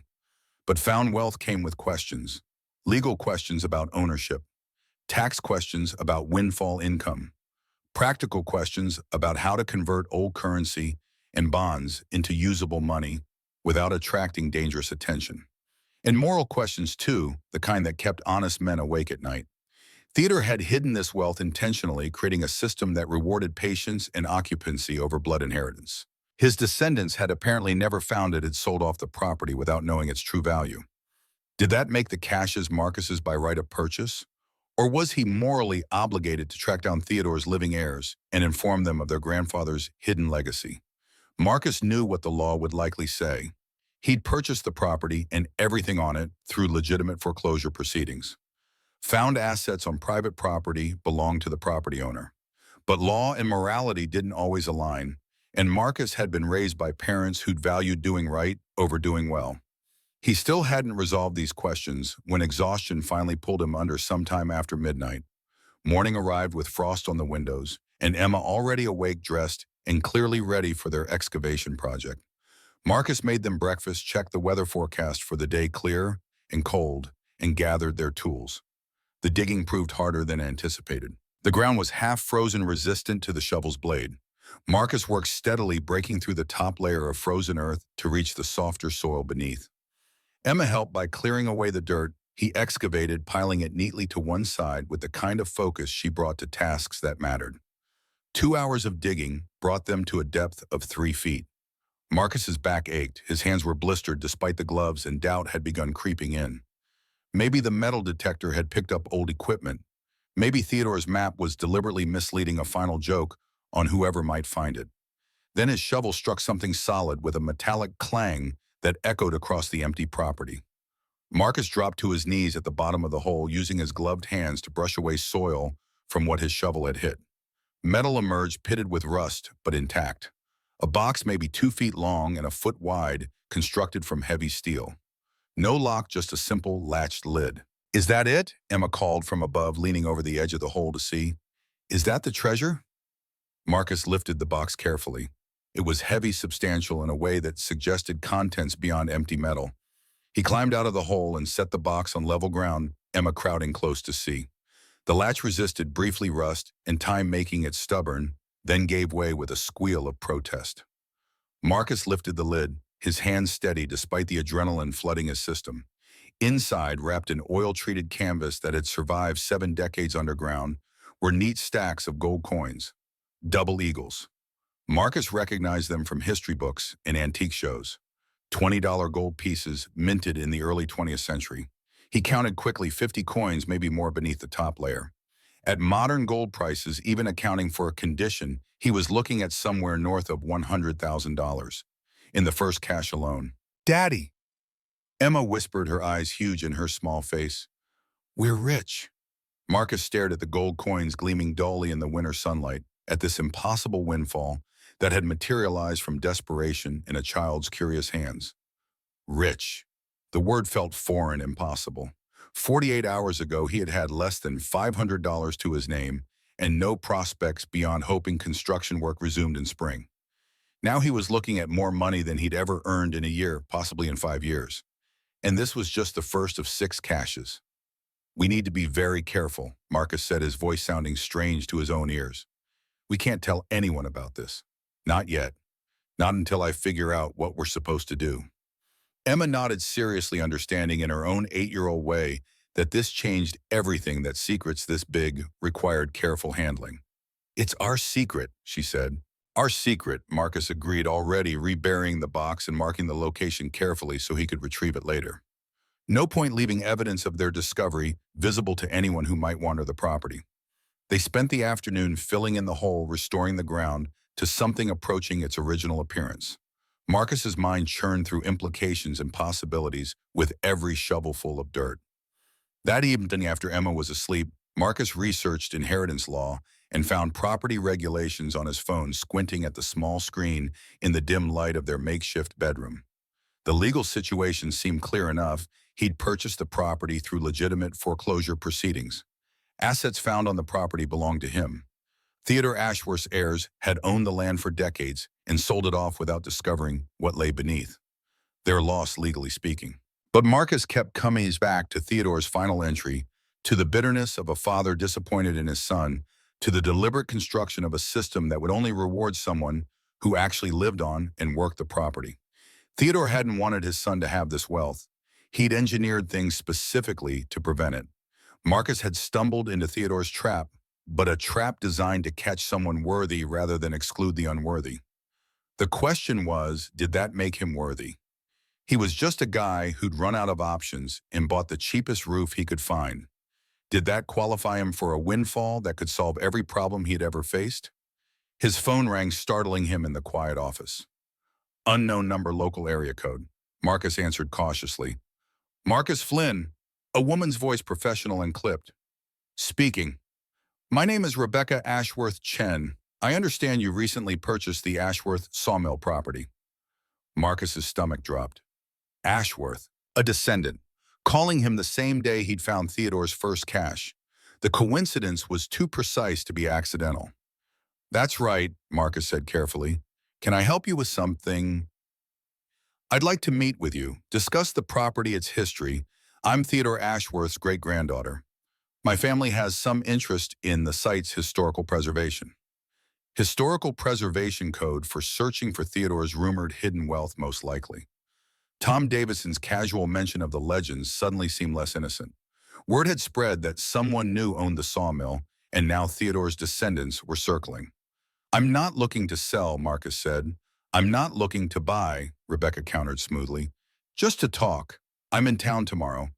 But found wealth came with questions. Legal questions about ownership, tax questions about windfall income, practical questions about how to convert old currency and bonds into usable money without attracting dangerous attention. And moral questions too, the kind that kept honest men awake at night. Theodore had hidden this wealth intentionally, creating a system that rewarded patience and occupancy over blood inheritance. His descendants had apparently never found it had sold off the property without knowing its true value. Did that make the caches Marcus's by right of purchase? Or was he morally obligated to track down Theodore's living heirs and inform them of their grandfather's hidden legacy? Marcus knew what the law would likely say. He'd purchased the property and everything on it through legitimate foreclosure proceedings. Found assets on private property belonged to the property owner. But law and morality didn't always align, and Marcus had been raised by parents who'd valued doing right over doing well. He still hadn't resolved these questions when exhaustion finally pulled him under sometime after midnight. Morning arrived with frost on the windows, and Emma already awake, dressed, and clearly ready for their excavation project. Marcus made them breakfast, checked the weather forecast for the day clear and cold, and gathered their tools. The digging proved harder than anticipated. The ground was half-frozen, resistant to the shovel's blade. Marcus worked steadily, breaking through the top layer of frozen earth to reach the softer soil beneath. Emma helped by clearing away the dirt. He excavated, piling it neatly to one side with the kind of focus she brought to tasks that mattered. 2 hours of digging brought them to a depth of 3 feet. Marcus's back ached, his hands were blistered despite the gloves, and doubt had begun creeping in. Maybe the metal detector had picked up old equipment. Maybe Theodore's map was deliberately misleading, a final joke on whoever might find it. Then his shovel struck something solid with a metallic clang that echoed across the empty property. Marcus dropped to his knees at the bottom of the hole, using his gloved hands to brush away soil from what his shovel had hit. Metal emerged, pitted with rust, but intact. A box maybe 2 feet long and a foot wide, constructed from heavy steel. No lock, just a simple latched lid. "Is that it?" Emma called from above, leaning over the edge of the hole to see. "Is that the treasure?" Marcus lifted the box carefully. It was heavy, substantial in a way that suggested contents beyond empty metal. He climbed out of the hole and set the box on level ground, Emma crowding close to see. The latch resisted, briefly rust, and time making it stubborn, then gave way with a squeal of protest. Marcus lifted the lid, his hands steady despite the adrenaline flooding his system. Inside, wrapped in oil-treated canvas that had survived 7 decades underground, were neat stacks of gold coins, double eagles. Marcus recognized them from history books and antique shows. $20 gold pieces minted in the early 20th century. He counted quickly, 50 coins, maybe more, beneath the top layer. At modern gold prices, even accounting for a condition, he was looking at somewhere north of $100,000 in the first cache alone. "Daddy!" Emma whispered, her eyes huge in her small face. "We're rich." Marcus stared at the gold coins gleaming dully in the winter sunlight, at this impossible windfall that had materialized from desperation in a child's curious hands. Rich. The word felt foreign, impossible. 48 hours ago, he had had less than $500 to his name and no prospects beyond hoping construction work resumed in spring. Now he was looking at more money than he'd ever earned in a year, possibly in 5 years. And this was just the first of 6 caches. We need to be very careful, Marcus said, his voice sounding strange to his own ears. We can't tell anyone about this. Not yet. Not until I figure out what we're supposed to do. Emma nodded seriously, understanding in her own 8-year-old way that this changed everything, that secrets this big required careful handling. It's our secret, she said. Our secret, Marcus agreed, already reburying the box and marking the location carefully so he could retrieve it later. No point leaving evidence of their discovery visible to anyone who might wander the property. They spent the afternoon filling in the hole, restoring the ground to something approaching its original appearance. Marcus's mind churned through implications and possibilities with every shovelful of dirt. That evening, after Emma was asleep, Marcus researched inheritance law and found property regulations on his phone, squinting at the small screen in the dim light of their makeshift bedroom. The legal situation seemed clear enough. He'd purchased the property through legitimate foreclosure proceedings. Assets found on the property belonged to him. Theodore Ashworth's heirs had owned the land for decades and sold it off without discovering what lay beneath. Their loss, legally speaking. But Marcus kept coming back to Theodore's final entry, to the bitterness of a father disappointed in his son, to the deliberate construction of a system that would only reward someone who actually lived on and worked the property. Theodore hadn't wanted his son to have this wealth. He'd engineered things specifically to prevent it. Marcus had stumbled into Theodore's trap, but a trap designed to catch someone worthy rather than exclude the unworthy. The question was, did that make him worthy? He was just a guy who'd run out of options and bought the cheapest roof he could find. Did that qualify him for a windfall that could solve every problem he'd ever faced? His phone rang, startling him in the quiet office. Unknown number, local area code. Marcus answered cautiously. Marcus Flynn, a woman's voice, professional and clipped. Speaking. My name is Rebecca Ashworth Chen. I understand you recently purchased the Ashworth Sawmill property. Marcus's stomach dropped. Ashworth, a descendant, calling him the same day he'd found Theodore's first cash. The coincidence was too precise to be accidental. That's right, Marcus said carefully. Can I help you with something? I'd like to meet with you, discuss the property, its history. I'm Theodore Ashworth's great-granddaughter. My family has some interest in the site's historical preservation. Historical preservation code for searching for Theodore's rumored hidden wealth, most likely. Tom Davison's casual mention of the legends suddenly seemed less innocent. Word had spread that someone new owned the sawmill, and now Theodore's descendants were circling. I'm not looking to sell, Marcus said. I'm not looking to buy, Rebecca countered smoothly. Just to talk. I'm in town tomorrow.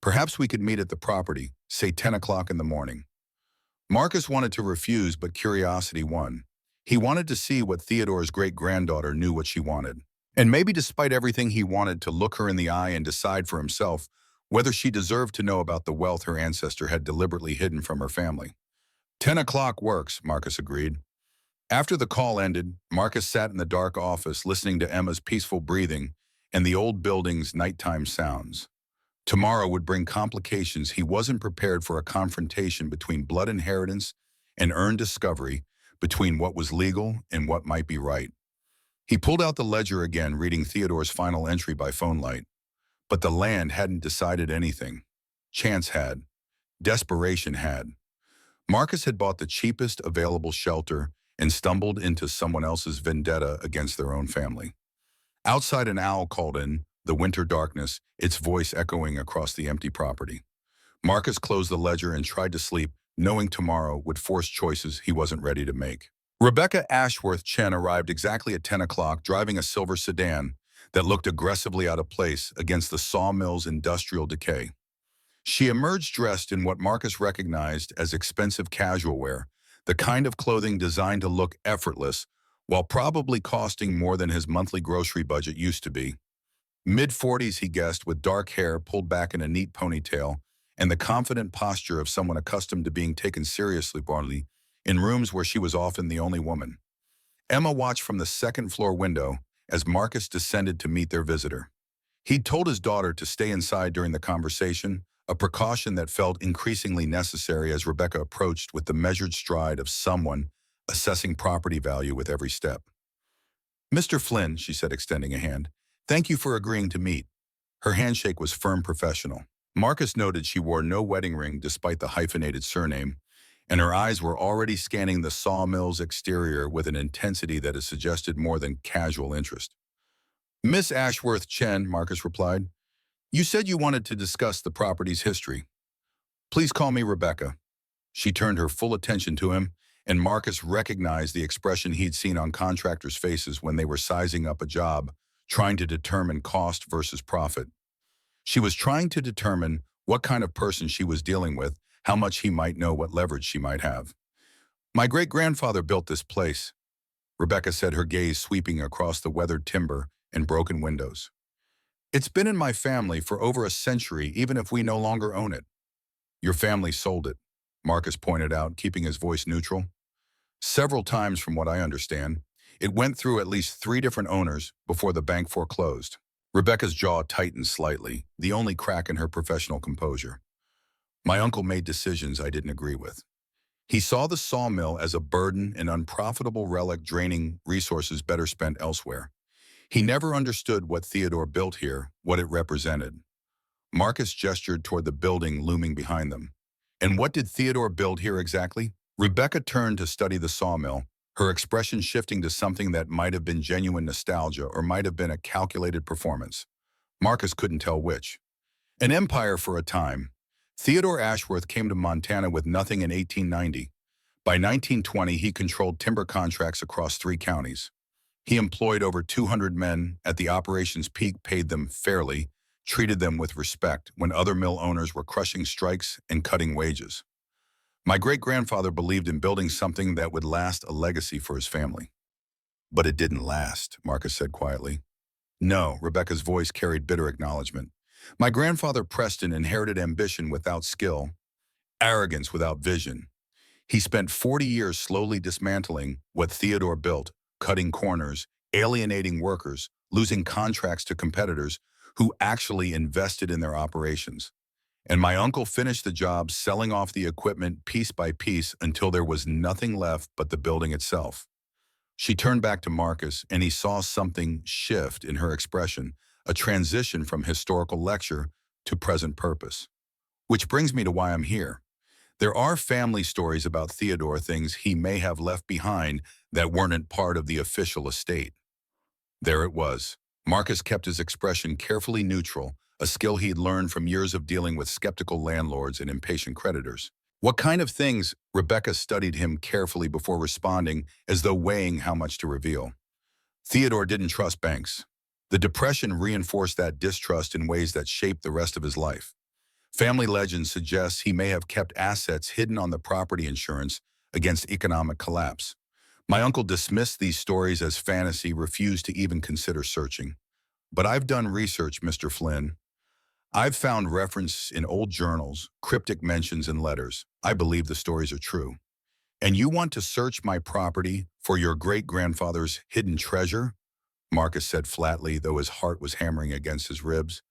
Perhaps we could meet at the property, say 10 o'clock in the morning. Marcus wanted to refuse, but curiosity won. He wanted to see what Theodore's great-granddaughter knew what she wanted. And maybe despite everything, he wanted to look her in the eye and decide for himself whether she deserved to know about the wealth her ancestor had deliberately hidden from her family. 10 o'clock works, Marcus agreed. After the call ended, Marcus sat in the dark office listening to Emma's peaceful breathing and the old building's nighttime sounds. Tomorrow would bring complications. He wasn't prepared for a confrontation between blood inheritance and earned discovery, between what was legal and what might be right. He pulled out the ledger again, reading Theodore's final entry by phone light. But the land hadn't decided anything. Chance had. Desperation had. Marcus had bought the cheapest available shelter and stumbled into someone else's vendetta against their own family. Outside, an owl called in, the winter darkness, its voice echoing across the empty property. Marcus closed the ledger and tried to sleep, knowing tomorrow would force choices he wasn't ready to make. Rebecca Ashworth Chen arrived exactly at 10 o'clock, driving a silver sedan that looked aggressively out of place against the sawmill's industrial decay. She emerged dressed in what Marcus recognized as expensive casual wear, the kind of clothing designed to look effortless while probably costing more than his monthly grocery budget used to be. Mid-40s, he guessed, with dark hair pulled back in a neat ponytail and the confident posture of someone accustomed to being taken seriously broadly in rooms where she was often the only woman. Emma watched from the second-floor window as Marcus descended to meet their visitor. He'd told his daughter to stay inside during the conversation, a precaution that felt increasingly necessary as Rebecca approached with the measured stride of someone assessing property value with every step. Mr. Flynn, she said, extending a hand, thank you for agreeing to meet. Her handshake was firm, professional. Marcus noted she wore no wedding ring despite the hyphenated surname, and her eyes were already scanning the sawmill's exterior with an intensity that had suggested more than casual interest. Miss Ashworth Chen, Marcus replied, you said you wanted to discuss the property's history. Please call me Rebecca. She turned her full attention to him, and Marcus recognized the expression he'd seen on contractors' faces when they were sizing up a job, trying to determine cost versus profit. She was trying to determine what kind of person she was dealing with, how much he might know, what leverage she might have. My great-grandfather built this place, Rebecca said, her gaze sweeping across the weathered timber and broken windows. It's been in my family for over a century, even if we no longer own it. Your family sold it, Marcus pointed out, keeping his voice neutral. Several times, from what I understand. It went through at least 3 different owners before the bank foreclosed. Rebecca's jaw tightened slightly, the only crack in her professional composure. My uncle made decisions I didn't agree with. He saw the sawmill as a burden, an unprofitable relic draining resources better spent elsewhere. He never understood what Theodore built here, what it represented. Marcus gestured toward the building looming behind them. And what did Theodore build here exactly? Rebecca turned to study the sawmill, her expression shifting to something that might have been genuine nostalgia or might have been a calculated performance. Marcus couldn't tell which. An empire for a time. Theodore Ashworth came to Montana with nothing in 1890. By 1920, he controlled timber contracts across 3 counties. He employed over 200 men, at the operation's peak paid them fairly, treated them with respect when other mill owners were crushing strikes and cutting wages. My great-grandfather believed in building something that would last a legacy for his family. But it didn't last, Marcus said quietly. No, Rebecca's voice carried bitter acknowledgement. My grandfather Preston inherited ambition without skill, arrogance without vision. He spent 40 years slowly dismantling what Theodore built, cutting corners, alienating workers, losing contracts to competitors who actually invested in their operations. And my uncle finished the job selling off the equipment piece by piece until there was nothing left but the building itself. She turned back to Marcus, and he saw something shift in her expression, a transition from historical lecture to present purpose. Which brings me to why I'm here. There are family stories about Theodore, things he may have left behind that weren't part of the official estate. There it was. Marcus kept his expression carefully neutral, a skill he'd learned from years of dealing with skeptical landlords and impatient creditors. What kind of things? Rebecca studied him carefully before responding, as though weighing how much to reveal. Theodore didn't trust banks. The Depression reinforced that distrust in ways that shaped the rest of his life. Family legend suggests he may have kept assets hidden on the property insurance against economic collapse. My uncle dismissed these stories as fantasy, refused to even consider searching. But I've done research, Mr. Flynn. I've found reference in old journals, cryptic mentions in letters. I believe the stories are true. And you want to search my property for your great-grandfather's hidden treasure? Marcus said flatly, though his heart was hammering against his ribs.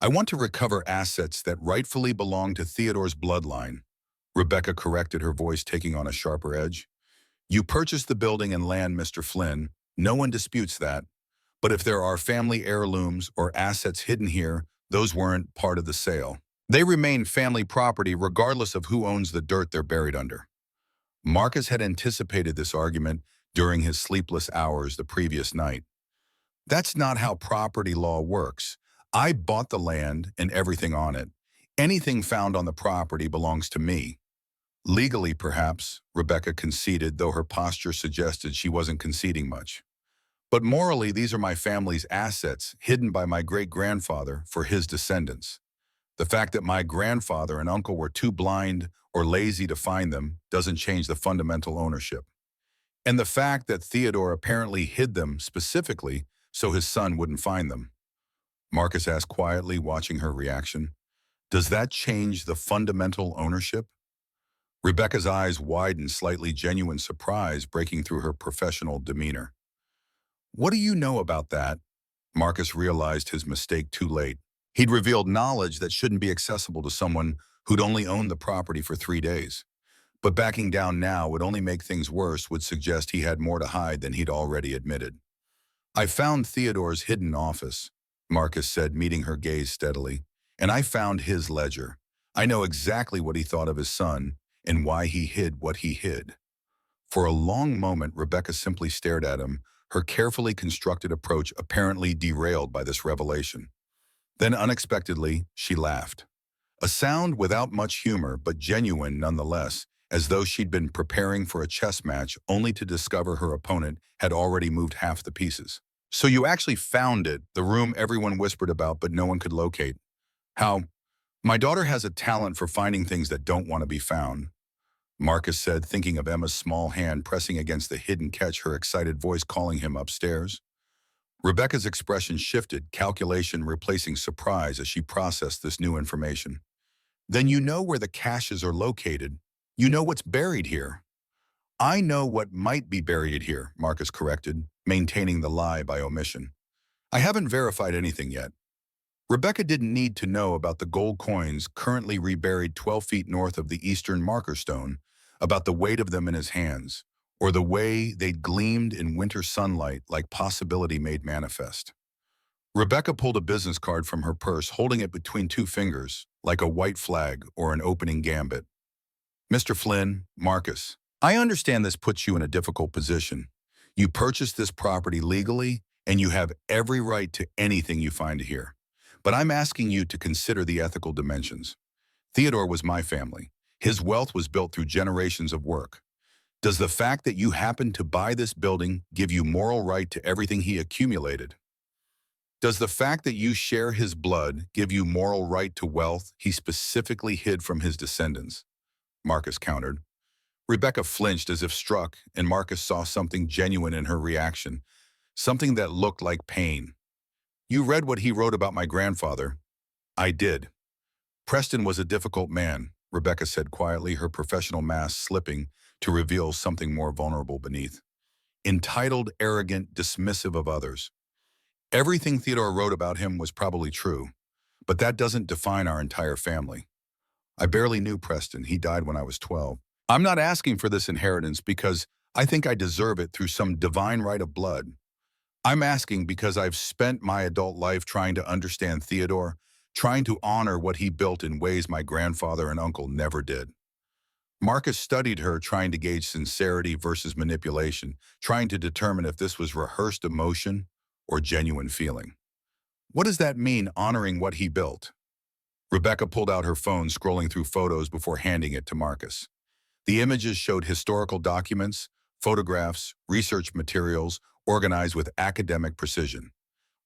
I want to recover assets that rightfully belong to Theodore's bloodline. Rebecca corrected, her voice taking on a sharper edge. You purchased the building and land, Mr. Flynn. No one disputes that. But if there are family heirlooms or assets hidden here, those weren't part of the sale. They remain family property regardless of who owns the dirt they're buried under. Marcus had anticipated this argument during his sleepless hours the previous night. That's not how property law works. I bought the land and everything on it. Anything found on the property belongs to me. Legally, perhaps, Rebecca conceded, though her posture suggested she wasn't conceding much. But morally, these are my family's assets, hidden by my great-grandfather for his descendants. The fact that my grandfather and uncle were too blind or lazy to find them doesn't change the fundamental ownership. And the fact that Theodore apparently hid them specifically so his son wouldn't find them. Marcus asked quietly, watching her reaction. Does that change the fundamental ownership? Rebecca's eyes widened, slightly genuine surprise breaking through her professional demeanor. What do you know about that? Marcus realized his mistake too late. He'd revealed knowledge that shouldn't be accessible to someone who'd only owned the property for 3 days. But backing down now would only make things worse, would suggest he had more to hide than he'd already admitted. I found Theodore's hidden office, Marcus said, meeting her gaze steadily. And I found his ledger. I know exactly what he thought of his son and why he hid what he hid. For a long moment, Rebecca simply stared at him, her carefully constructed approach apparently derailed by this revelation. Then unexpectedly, she laughed. A sound without much humor, but genuine nonetheless, as though she'd been preparing for a chess match only to discover her opponent had already moved half the pieces. So you actually found it, the room everyone whispered about but no one could locate. How? My daughter has a talent for finding things that don't want to be found, Marcus said, thinking of Emma's small hand pressing against the hidden catch, her excited voice calling him upstairs. Rebecca's expression shifted, calculation replacing surprise as she processed this new information. Then you know where the caches are located. You know what's buried here. I know what might be buried here, Marcus corrected, maintaining the lie by omission. I haven't verified anything yet. Rebecca didn't need to know about the gold coins currently reburied 12 feet north of the eastern marker stone, about the weight of them in his hands, or the way they'd gleamed in winter sunlight like possibility made manifest. Rebecca pulled a business card from her purse, holding it between two fingers, like a white flag or an opening gambit. Mr. Flynn, Marcus, I understand this puts you in a difficult position. You purchased this property legally, and you have every right to anything you find here. But I'm asking you to consider the ethical dimensions. Theodore was my family. His wealth was built through generations of work. Does the fact that you happened to buy this building give you moral right to everything he accumulated? Does the fact that you share his blood give you moral right to wealth he specifically hid from his descendants? Marcus countered. Rebecca flinched as if struck, and Marcus saw something genuine in her reaction, something that looked like pain. You read what he wrote about my grandfather. I did. Preston was a difficult man, Rebecca said quietly, her professional mask slipping to reveal something more vulnerable beneath. Entitled, arrogant, dismissive of others. Everything Theodore wrote about him was probably true, but that doesn't define our entire family. I barely knew Preston. He died when I was 12. I'm not asking for this inheritance because I think I deserve it through some divine right of blood. I'm asking because I've spent my adult life trying to understand Theodore, trying to honor what he built in ways my grandfather and uncle never did. Marcus studied her, trying to gauge sincerity versus manipulation, trying to determine if this was rehearsed emotion or genuine feeling. What does that mean, honoring what he built? Rebecca pulled out her phone, scrolling through photos before handing it to Marcus. The images showed historical documents, photographs, research materials, organized with academic precision.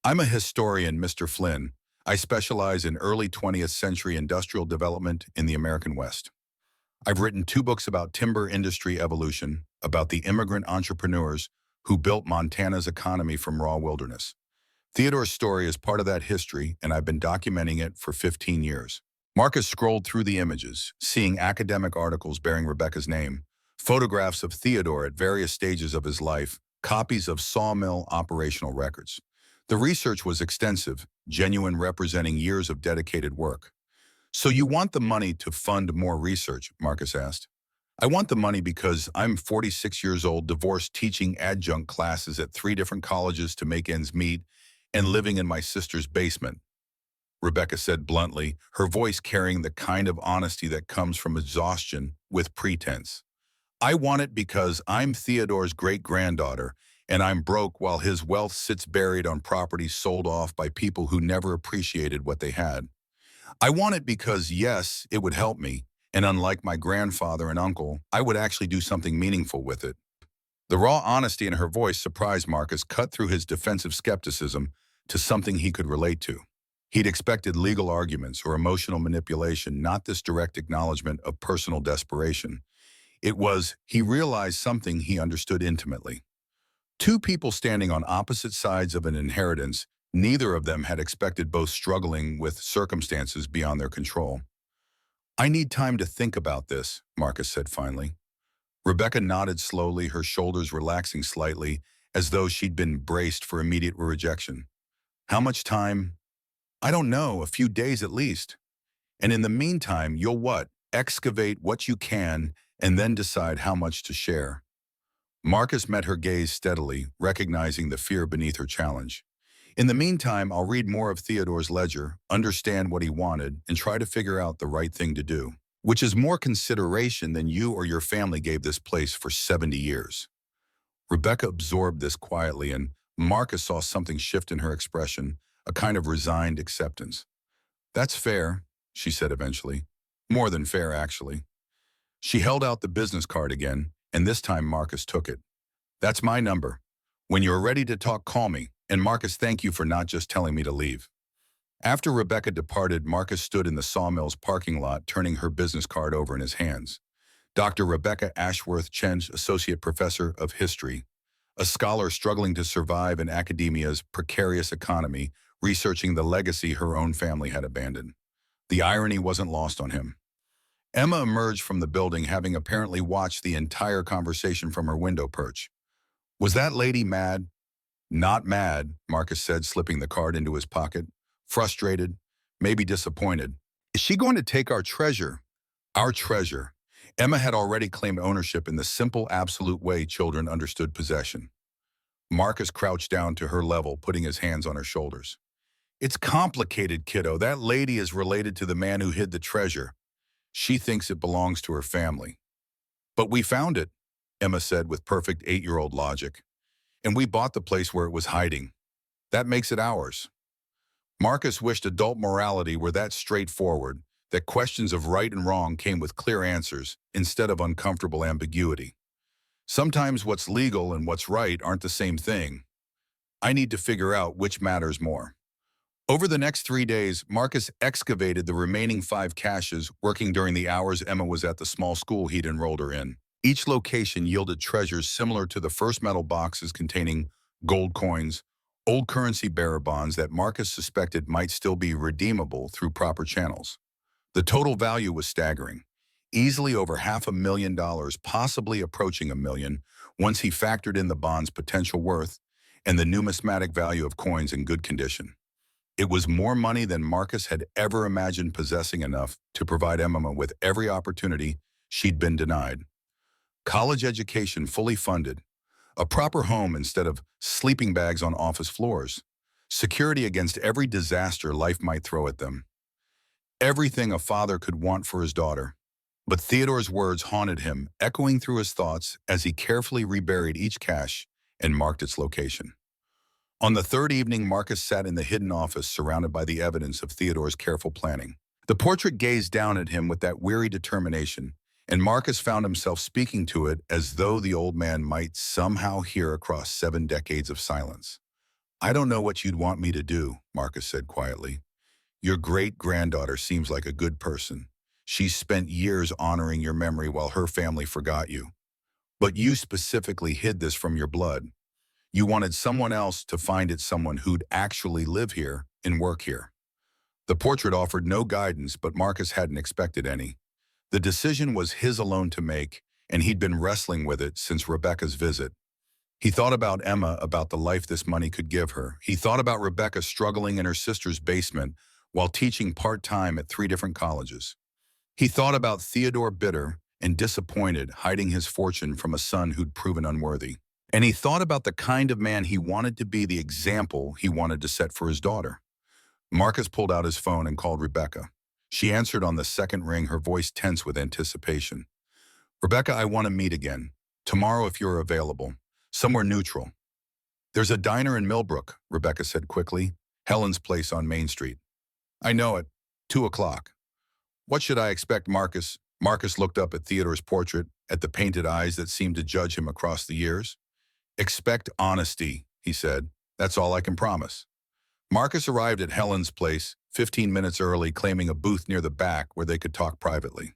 I'm a historian, Mr. Flynn. I specialize in early 20th century industrial development in the American West. I've written 2 books about timber industry evolution, about the immigrant entrepreneurs who built Montana's economy from raw wilderness. Theodore's story is part of that history, and I've been documenting it for 15 years. Marcus scrolled through the images, seeing academic articles bearing Rebecca's name, photographs of Theodore at various stages of his life, copies of Sawmill operational records. The research was extensive, genuine, representing years of dedicated work. So you want the money to fund more research, Marcus asked. I want the money because I'm 46 years old, divorced, teaching adjunct classes at 3 different colleges to make ends meet, and living in my sister's basement, Rebecca said bluntly, her voice carrying the kind of honesty that comes from exhaustion with pretense. I want it because I'm Theodore's great-granddaughter, and I'm broke while his wealth sits buried on properties sold off by people who never appreciated what they had. I want it because, yes, it would help me, and unlike my grandfather and uncle, I would actually do something meaningful with it. The raw honesty in her voice surprised Marcus, cut through his defensive skepticism to something he could relate to. He'd expected legal arguments or emotional manipulation, not this direct acknowledgement of personal desperation. He realized something he understood intimately. 2 people standing on opposite sides of an inheritance, neither of them had expected, both struggling with circumstances beyond their control. I need time to think about this, Marcus said finally. Rebecca nodded slowly, her shoulders relaxing slightly, as though she'd been braced for immediate rejection. How much time? I don't know, a few days at least. And in the meantime, you'll what? Excavate what you can and then decide how much to share. Marcus met her gaze steadily, recognizing the fear beneath her challenge. In the meantime, I'll read more of Theodore's ledger, understand what he wanted, and try to figure out the right thing to do, which is more consideration than you or your family gave this place for 70 years. Rebecca absorbed this quietly, and Marcus saw something shift in her expression, a kind of resigned acceptance. That's fair, she said eventually. More than fair, actually. She held out the business card again, and this time Marcus took it. That's my number. When you're ready to talk, call me. And Marcus, thank you for not just telling me to leave. After Rebecca departed, Marcus stood in the sawmill's parking lot, turning her business card over in his hands. Dr. Rebecca Ashworth Chen, Associate Professor of History, a scholar struggling to survive in academia's precarious economy, researching the legacy her own family had abandoned. The irony wasn't lost on him. Emma emerged from the building, having apparently watched the entire conversation from her window perch. Was that lady mad? Not mad, Marcus said, slipping the card into his pocket. Frustrated, maybe disappointed. Is she going to take our treasure? Our treasure. Emma had already claimed ownership in the simple, absolute way children understood possession. Marcus crouched down to her level, putting his hands on her shoulders. It's complicated, kiddo. That lady is related to the man who hid the treasure. She thinks it belongs to her family. But we found it, Emma said with perfect 8-year-old logic. And we bought the place where it was hiding. That makes it ours. Marcus wished adult morality were that straightforward, that questions of right and wrong came with clear answers instead of uncomfortable ambiguity. Sometimes what's legal and what's right aren't the same thing. I need to figure out which matters more. Over the next 3 days, Marcus excavated the remaining 5 caches, working during the hours Emma was at the small school he'd enrolled her in. Each location yielded treasures similar to the first metal boxes containing gold coins, old currency bearer bonds that Marcus suspected might still be redeemable through proper channels. The total value was staggering, easily over $500,000, possibly approaching $1 million, once he factored in the bond's potential worth and the numismatic value of coins in good condition. It was more money than Marcus had ever imagined, possessing enough to provide Emma with every opportunity she'd been denied. College education fully funded, a proper home instead of sleeping bags on office floors, security against every disaster life might throw at them. Everything a father could want for his daughter. But Theodore's words haunted him, echoing through his thoughts as he carefully reburied each cache and marked its location. On the 3rd evening, Marcus sat in the hidden office surrounded by the evidence of Theodore's careful planning. The portrait gazed down at him with that weary determination, and Marcus found himself speaking to it as though the old man might somehow hear across 7 decades of silence. I don't know what you'd want me to do, Marcus said quietly. Your great-granddaughter seems like a good person. She's spent years honoring your memory while her family forgot you. But you specifically hid this from your blood. You wanted someone else to find it, someone who'd actually live here and work here. The portrait offered no guidance, but Marcus hadn't expected any. The decision was his alone to make, and he'd been wrestling with it since Rebecca's visit. He thought about Emma, about the life this money could give her. He thought about Rebecca struggling in her sister's basement while teaching part-time at 3 different colleges. He thought about Theodore, bitter and disappointed, hiding his fortune from a son who'd proven unworthy. And he thought about the kind of man he wanted to be, the example he wanted to set for his daughter. Marcus pulled out his phone and called Rebecca. She answered on the 2nd ring, her voice tense with anticipation. Rebecca, I want to meet again. Tomorrow if you're available. Somewhere neutral. There's a diner in Millbrook, Rebecca said quickly. Helen's Place on Main Street. I know it. 2 o'clock. What should I expect, Marcus? Marcus looked up at Theodore's portrait, at the painted eyes that seemed to judge him across the years. Expect honesty, he said. That's all I can promise. Marcus arrived at Helen's Place 15 minutes early, claiming a booth near the back where they could talk privately.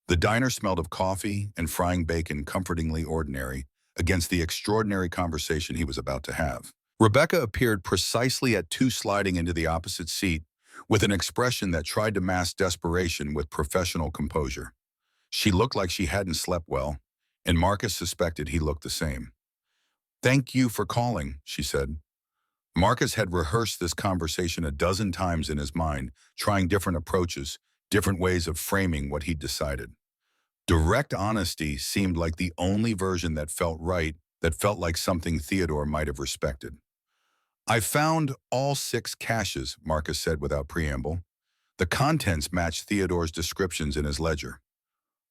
The diner smelled of coffee and frying bacon, comfortingly ordinary, against the extraordinary conversation he was about to have. Rebecca appeared precisely at 2, sliding into the opposite seat, with an expression that tried to mask desperation with professional composure. She looked like she hadn't slept well, and Marcus suspected he looked the same. Thank you for calling, she said. Marcus had rehearsed this conversation a dozen times in his mind, trying different approaches, different ways of framing what he'd decided. Direct honesty seemed like the only version that felt right, that felt like something Theodore might have respected. I found all 6 caches, Marcus said without preamble. The contents matched Theodore's descriptions in his ledger.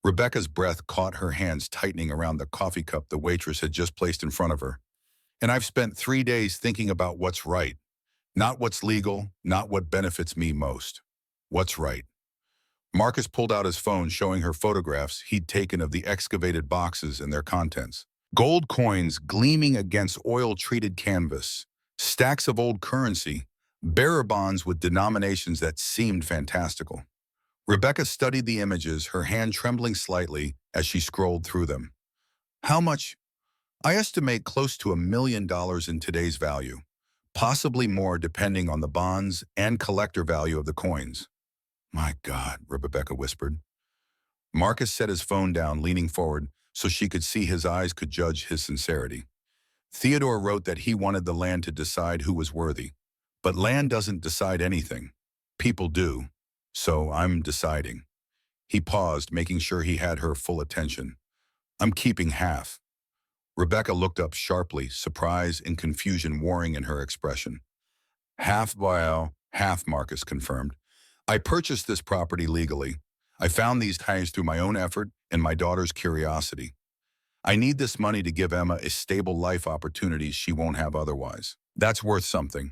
Rebecca's breath caught her hands tightening around the coffee cup the waitress had just placed in front of her. And I've spent 3 days thinking about what's right. Not what's legal, not what benefits me most. What's right. Marcus pulled out his phone showing her photographs he'd taken of the excavated boxes and their contents. Gold coins gleaming against oil-treated canvas, stacks of old currency, bearer bonds with denominations that seemed fantastical. Rebecca studied the images, her hand trembling slightly as she scrolled through them. How much? I estimate close to $1 million in today's value, possibly more depending on the bonds and collector value of the coins. My God, Rebecca whispered. Marcus set his phone down, leaning forward so she could see his eyes could judge his sincerity. Theodore wrote that he wanted the land to decide who was worthy. But land doesn't decide anything. People do. So I'm deciding. He paused, making sure he had her full attention. I'm keeping half. Rebecca looked up sharply, surprise and confusion warring in her expression. Half, well, half, Marcus confirmed. I purchased this property legally. I found these ties through my own effort and my daughter's curiosity. I need this money to give Emma a stable life opportunities she won't have otherwise. That's worth something.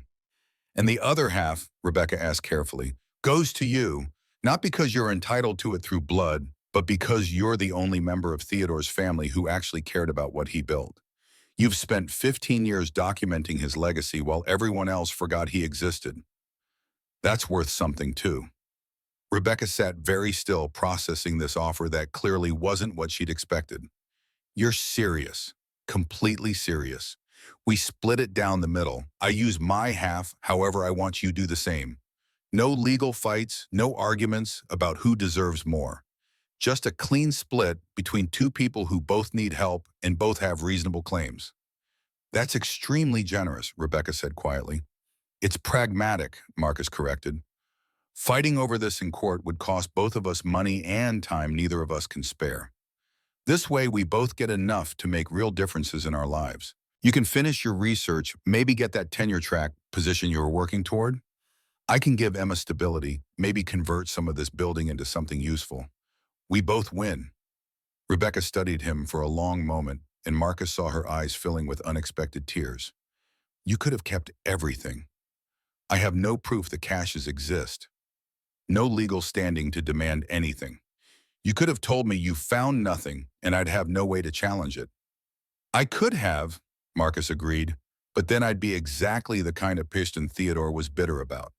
And the other half, Rebecca asked carefully, goes to you, not because you're entitled to it through blood, but because you're the only member of Theodore's family who actually cared about what he built. You've spent 15 years documenting his legacy while everyone else forgot he existed. That's worth something too. Rebecca sat very still, processing this offer that clearly wasn't what she'd expected. You're serious, completely serious. We split it down the middle. I use my half, however I want you to do the same. No legal fights, no arguments about who deserves more. Just a clean split between two people who both need help and both have reasonable claims. That's extremely generous, Rebecca said quietly. It's pragmatic, Marcus corrected. Fighting over this in court would cost both of us money and time neither of us can spare. This way, we both get enough to make real differences in our lives. You can finish your research, maybe get that tenure track position you were working toward. I can give Emma stability, maybe convert some of this building into something useful. We both win. Rebecca studied him for a long moment, and Marcus saw her eyes filling with unexpected tears. You could have kept everything. I have no proof the caches exist. No legal standing to demand anything. You could have told me you found nothing, and I'd have no way to challenge it. I could have, Marcus agreed, but then I'd be exactly the kind of person Theodore was bitter about.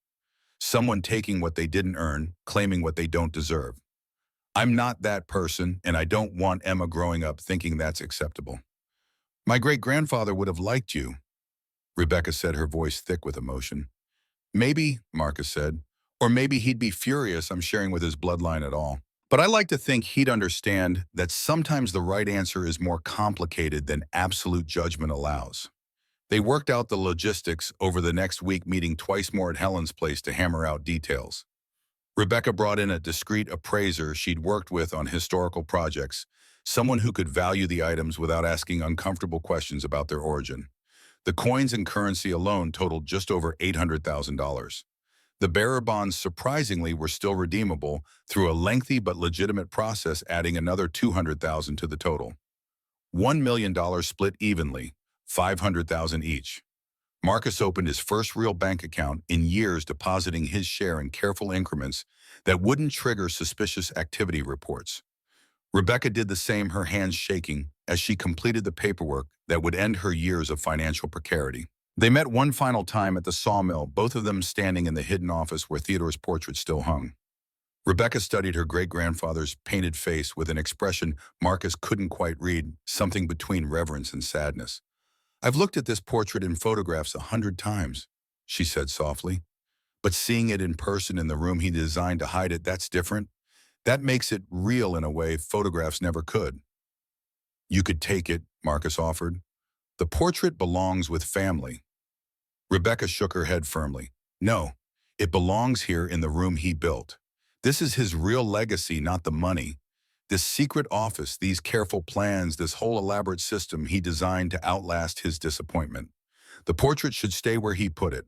Someone taking what they didn't earn, claiming what they don't deserve. I'm not that person, and I don't want Emma growing up thinking that's acceptable. My great-grandfather would have liked you, Rebecca said, her voice thick with emotion. Maybe, Marcus said, or maybe he'd be furious I'm sharing with his bloodline at all. But I like to think he'd understand that sometimes the right answer is more complicated than absolute judgment allows. They worked out the logistics over the next week, meeting twice more at Helen's place to hammer out details. Rebecca brought in a discreet appraiser she'd worked with on historical projects, someone who could value the items without asking uncomfortable questions about their origin. The coins and currency alone totaled just over $800,000. The bearer bonds, surprisingly, were still redeemable through a lengthy but legitimate process, adding another $200,000 to the total. $1 million split evenly, $500,000 each. Marcus opened his first real bank account in years, depositing his share in careful increments that wouldn't trigger suspicious activity reports. Rebecca did the same, her hands shaking, as she completed the paperwork that would end her years of financial precarity. They met one final time at the sawmill, both of them standing in the hidden office where Theodore's portrait still hung. Rebecca studied her great-grandfather's painted face with an expression Marcus couldn't quite read, something between reverence and sadness. I've looked at this portrait in photographs 100 times, she said softly. But seeing it in person in the room he designed to hide it, that's different. That makes it real in a way photographs never could. You could take it, Marcus offered. The portrait belongs with family. Rebecca shook her head firmly. No, it belongs here in the room he built. This is his real legacy, not the money. This secret office, these careful plans, this whole elaborate system he designed to outlast his disappointment. The portrait should stay where he put it.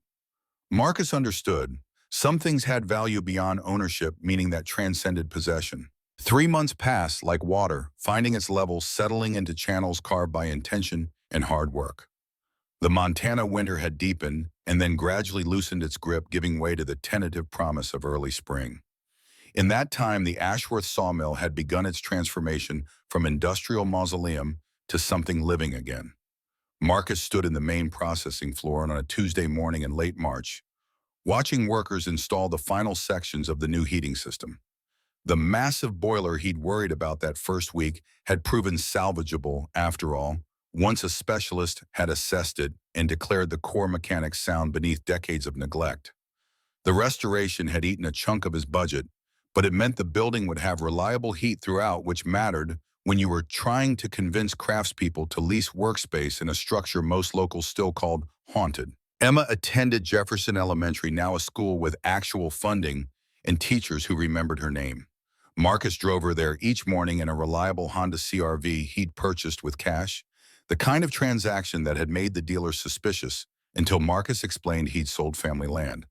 Marcus understood. Some things had value beyond ownership, meaning that transcended possession. 3 months passed like water, finding its level settling into channels carved by intention and hard work. The Montana winter had deepened and then gradually loosened its grip, giving way to the tentative promise of early spring. In that time, the Ashworth sawmill had begun its transformation from industrial mausoleum to something living again. Marcus stood in the main processing floor on a Tuesday morning in late March, watching workers install the final sections of the new heating system. The massive boiler he'd worried about that first week had proven salvageable after all, once a specialist had assessed it and declared the core mechanics sound beneath decades of neglect. The restoration had eaten a chunk of his budget, but it meant the building would have reliable heat throughout, which mattered when you were trying to convince craftspeople to lease workspace in a structure most locals still called haunted. Emma attended Jefferson Elementary, now a school with actual funding and teachers who remembered her name. Marcus drove her there each morning in a reliable Honda CR-V he'd purchased with cash, the kind of transaction that had made the dealer suspicious until Marcus explained he'd sold family land.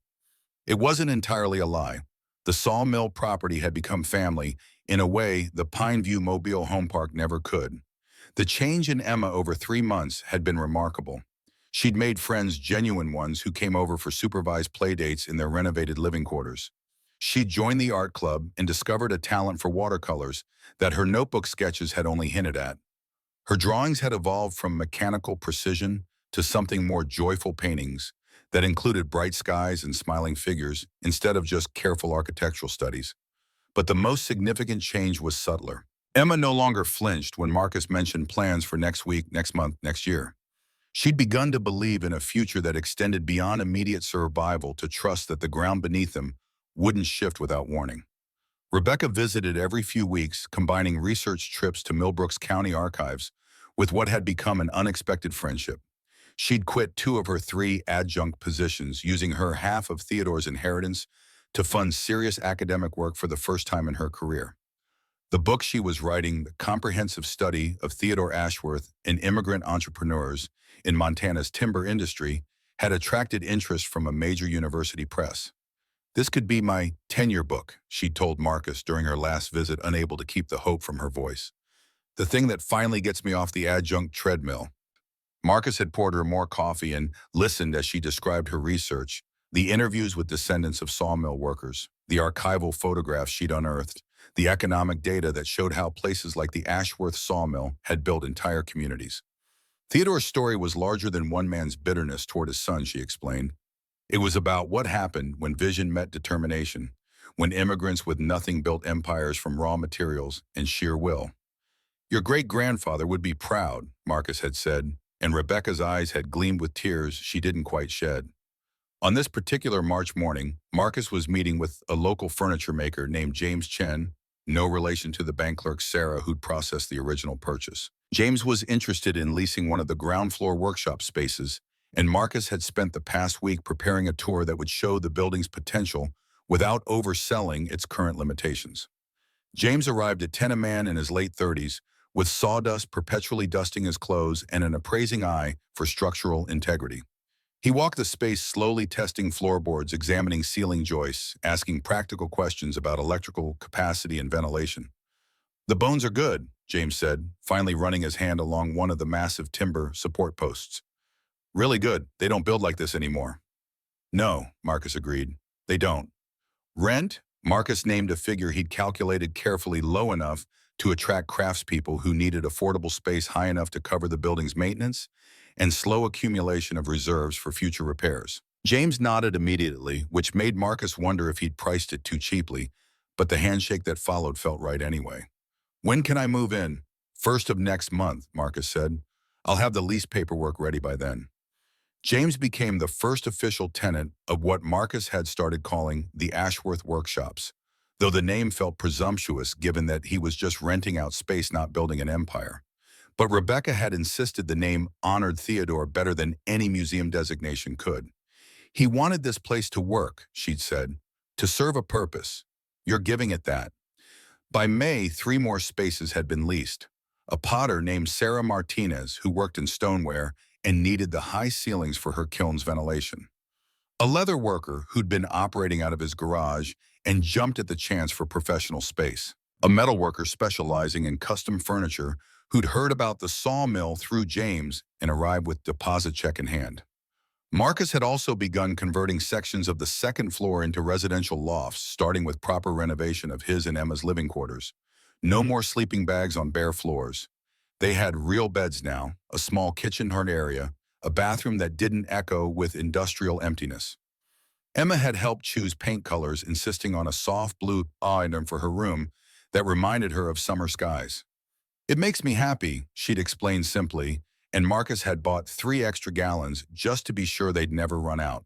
It wasn't entirely a lie. The sawmill property had become family in a way the Pineview Mobile Home Park never could. The change in Emma over 3 months had been remarkable. She'd made friends, genuine ones, who came over for supervised playdates in their renovated living quarters. She'd joined the art club and discovered a talent for watercolors that her notebook sketches had only hinted at. Her drawings had evolved from mechanical precision to something more joyful paintings that included bright skies and smiling figures instead of just careful architectural studies. But the most significant change was subtler. Emma no longer flinched when Marcus mentioned plans for next week, next month, next year. She'd begun to believe in a future that extended beyond immediate survival, to trust that the ground beneath them wouldn't shift without warning. Rebecca visited every few weeks, combining research trips to Millbrook's county archives with what had become an unexpected friendship. She'd quit 2 of her 3 adjunct positions, using her half of Theodore's inheritance to fund serious academic work for the first time in her career. The book she was writing, the comprehensive study of Theodore Ashworth and immigrant entrepreneurs in Montana's timber industry, had attracted interest from a major university press. "This could be my tenure book," she'd told Marcus during her last visit, unable to keep the hope from her voice. "The thing that finally gets me off the adjunct treadmill." Marcus had poured her more coffee and listened as she described her research, the interviews with descendants of sawmill workers, the archival photographs she'd unearthed, the economic data that showed how places like the Ashworth sawmill had built entire communities. Theodore's story was larger than one man's bitterness toward his son, she explained. It was about what happened when vision met determination, when immigrants with nothing built empires from raw materials and sheer will. "Your great-grandfather would be proud," Marcus had said, and Rebecca's eyes had gleamed with tears she didn't quite shed. On this particular March morning, Marcus was meeting with a local furniture maker named James Chen, no relation to the bank clerk Sarah who'd processed the original purchase. James was interested in leasing one of the ground floor workshop spaces, and Marcus had spent the past week preparing a tour that would show the building's potential without overselling its current limitations. James arrived at 10, a man in his late 30s, with sawdust perpetually dusting his clothes and an appraising eye for structural integrity. He walked the space, slowly testing floorboards, examining ceiling joists, asking practical questions about electrical capacity and ventilation. "The bones are good," James said, finally running his hand along one of the massive timber support posts. "Really good. They don't build like this anymore." "No," Marcus agreed. "They don't." "Rent?" Marcus named a figure he'd calculated carefully, low enough to attract craftspeople who needed affordable space high enough to cover the building's maintenance and slow accumulation of reserves for future repairs. James nodded immediately, which made Marcus wonder if he'd priced it too cheaply, but the handshake that followed felt right anyway. "When can I move in?" "First of next month," Marcus said. "I'll have the lease paperwork ready by then." James became the first official tenant of what Marcus had started calling the Ashworth Workshops, though the name felt presumptuous given that he was just renting out space, not building an empire. But Rebecca had insisted the name honored Theodore better than any museum designation could. "He wanted this place to work," she'd said, "to serve a purpose. You're giving it that." By May, 3 more spaces had been leased. A potter named Sarah Martinez, who worked in stoneware, and needed the high ceilings for her kiln's ventilation. A leather worker who'd been operating out of his garage and jumped at the chance for professional space. A metal worker specializing in custom furniture who'd heard about the sawmill through James and arrived with deposit check in hand. Marcus had also begun converting sections of the second floor into residential lofts, starting with proper renovation of his and Emma's living quarters. No more sleeping bags on bare floors. They had real beds now, a small kitchen-hard area, a bathroom that didn't echo with industrial emptiness. Emma had helped choose paint colors, insisting on a soft blue item for her room that reminded her of summer skies. "It makes me happy," she'd explained simply, and Marcus had bought 3 extra gallons just to be sure they'd never run out.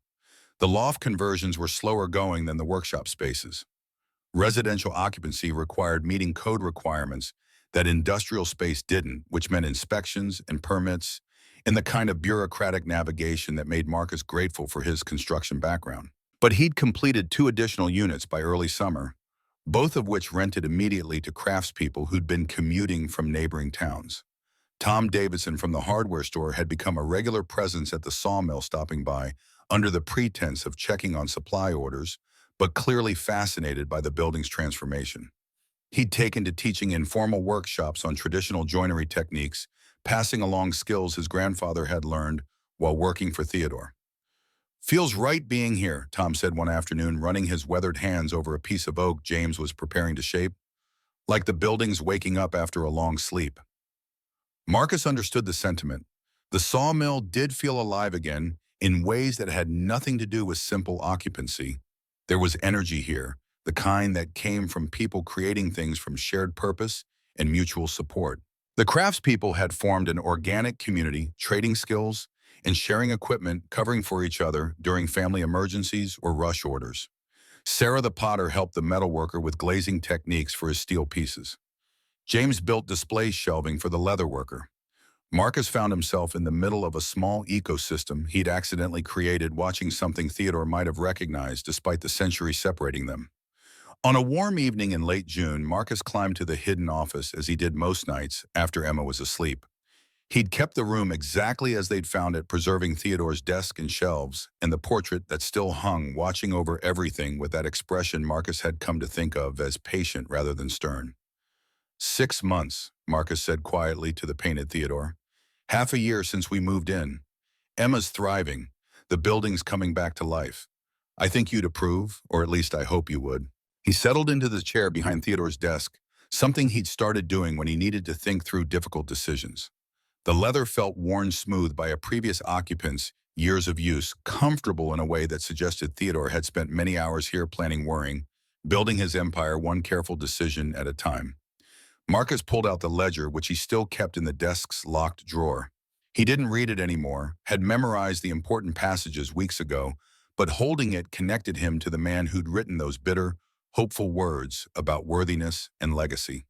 The loft conversions were slower going than the workshop spaces. Residential occupancy required meeting code requirements that industrial space didn't, which meant inspections and permits and the kind of bureaucratic navigation that made Marcus grateful for his construction background. But he'd completed 2 additional units by early summer, both of which rented immediately to craftspeople who'd been commuting from neighboring towns. Tom Davidson from the hardware store had become a regular presence at the sawmill, stopping by under the pretense of checking on supply orders, but clearly fascinated by the building's transformation. He'd taken to teaching informal workshops on traditional joinery techniques, passing along skills his grandfather had learned while working for Theodore. "Feels right being here," Tom said one afternoon, running his weathered hands over a piece of oak James was preparing to shape. "Like the building's waking up after a long sleep." Marcus understood the sentiment. The sawmill did feel alive again in ways that had nothing to do with simple occupancy. There was energy here, the kind that came from people creating things from shared purpose and mutual support. The craftspeople had formed an organic community, trading skills and sharing equipment, covering for each other during family emergencies or rush orders. Sarah the potter helped the metalworker with glazing techniques for his steel pieces. James built display shelving for the leather worker. Marcus found himself in the middle of a small ecosystem he'd accidentally created, watching something Theodore might have recognized despite the centuries separating them. On a warm evening in late June, Marcus climbed to the hidden office as he did most nights after Emma was asleep. He'd kept the room exactly as they'd found it, preserving Theodore's desk and shelves and the portrait that still hung, watching over everything with that expression Marcus had come to think of as patient rather than stern. "6 months," Marcus said quietly to the painted Theodore. "Half a year since we moved in. Emma's thriving. The building's coming back to life. I think you'd approve, or at least I hope you would." He settled into the chair behind Theodore's desk, something he'd started doing when he needed to think through difficult decisions. The leather felt worn smooth by a previous occupant's years of use, comfortable in a way that suggested Theodore had spent many hours here planning, worrying, building his empire one careful decision at a time. Marcus pulled out the ledger, which he still kept in the desk's locked drawer. He didn't read it anymore, had memorized the important passages weeks ago, but holding it connected him to the man who'd written those bitter, hopeful words about worthiness and legacy.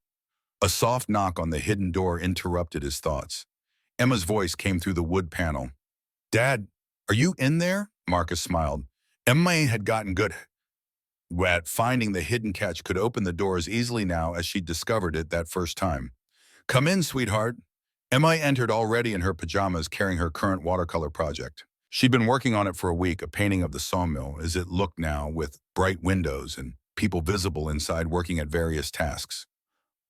A soft knock on the hidden door interrupted his thoughts. Emma's voice came through the wood panel. "Dad, are you in there?" Marcus smiled. Emma had gotten good at finding the hidden catch, could open the door as easily now as she'd discovered it that first time. "Come in, sweetheart." Emma entered already in her pajamas, carrying her current watercolor project. She'd been working on it for a week, a painting of the sawmill as it looked now, with bright windows and people visible inside working at various tasks.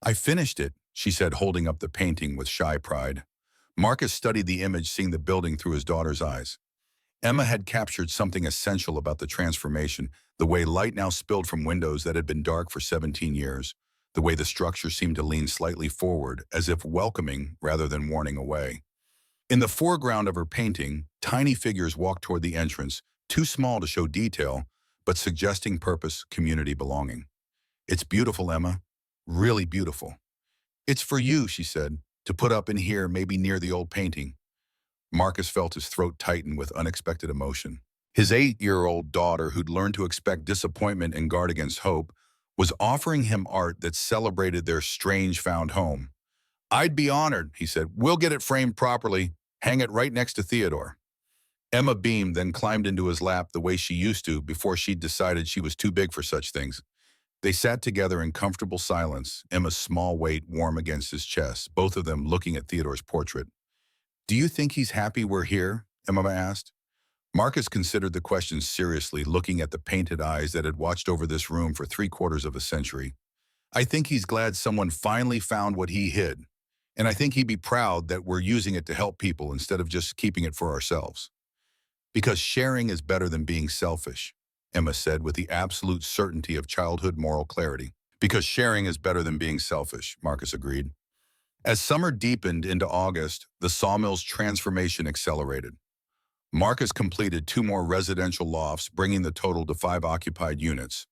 "I finished it," she said, holding up the painting with shy pride. Marcus studied the image, seeing the building through his daughter's eyes. Emma had captured something essential about the transformation, the way light now spilled from windows that had been dark for 17 years, the way the structure seemed to lean slightly forward, as if welcoming rather than warning away. In the foreground of her painting, tiny figures walked toward the entrance, too small to show detail, but suggesting purpose, community, belonging. "It's beautiful, Emma. Really beautiful." "It's for you," she said, "to put up in here, maybe near the old painting." Marcus felt his throat tighten with unexpected emotion. His 8-year-old daughter, who'd learned to expect disappointment and guard against hope, was offering him art that celebrated their strange found home. "I'd be honored," he said. "We'll get it framed properly, hang it right next to Theodore." Emma beamed, then climbed into his lap the way she used to before she'd decided she was too big for such things. They sat together in comfortable silence, Emma's small weight warm against his chest, both of them looking at Theodore's portrait. Do you think he's happy we're here? Emma asked. Marcus considered the question seriously, looking at the painted eyes that had watched over this room for three-quarters of a century. I think he's glad someone finally found what he hid. And I think he'd be proud that we're using it to help people instead of just keeping it for ourselves. Because sharing is better than being selfish, Emma said with the absolute certainty of childhood moral clarity. Because sharing is better than being selfish, Marcus agreed. As summer deepened into August, the sawmill's transformation accelerated. Marcus completed 2 more residential lofts, bringing the total to 5 occupied units.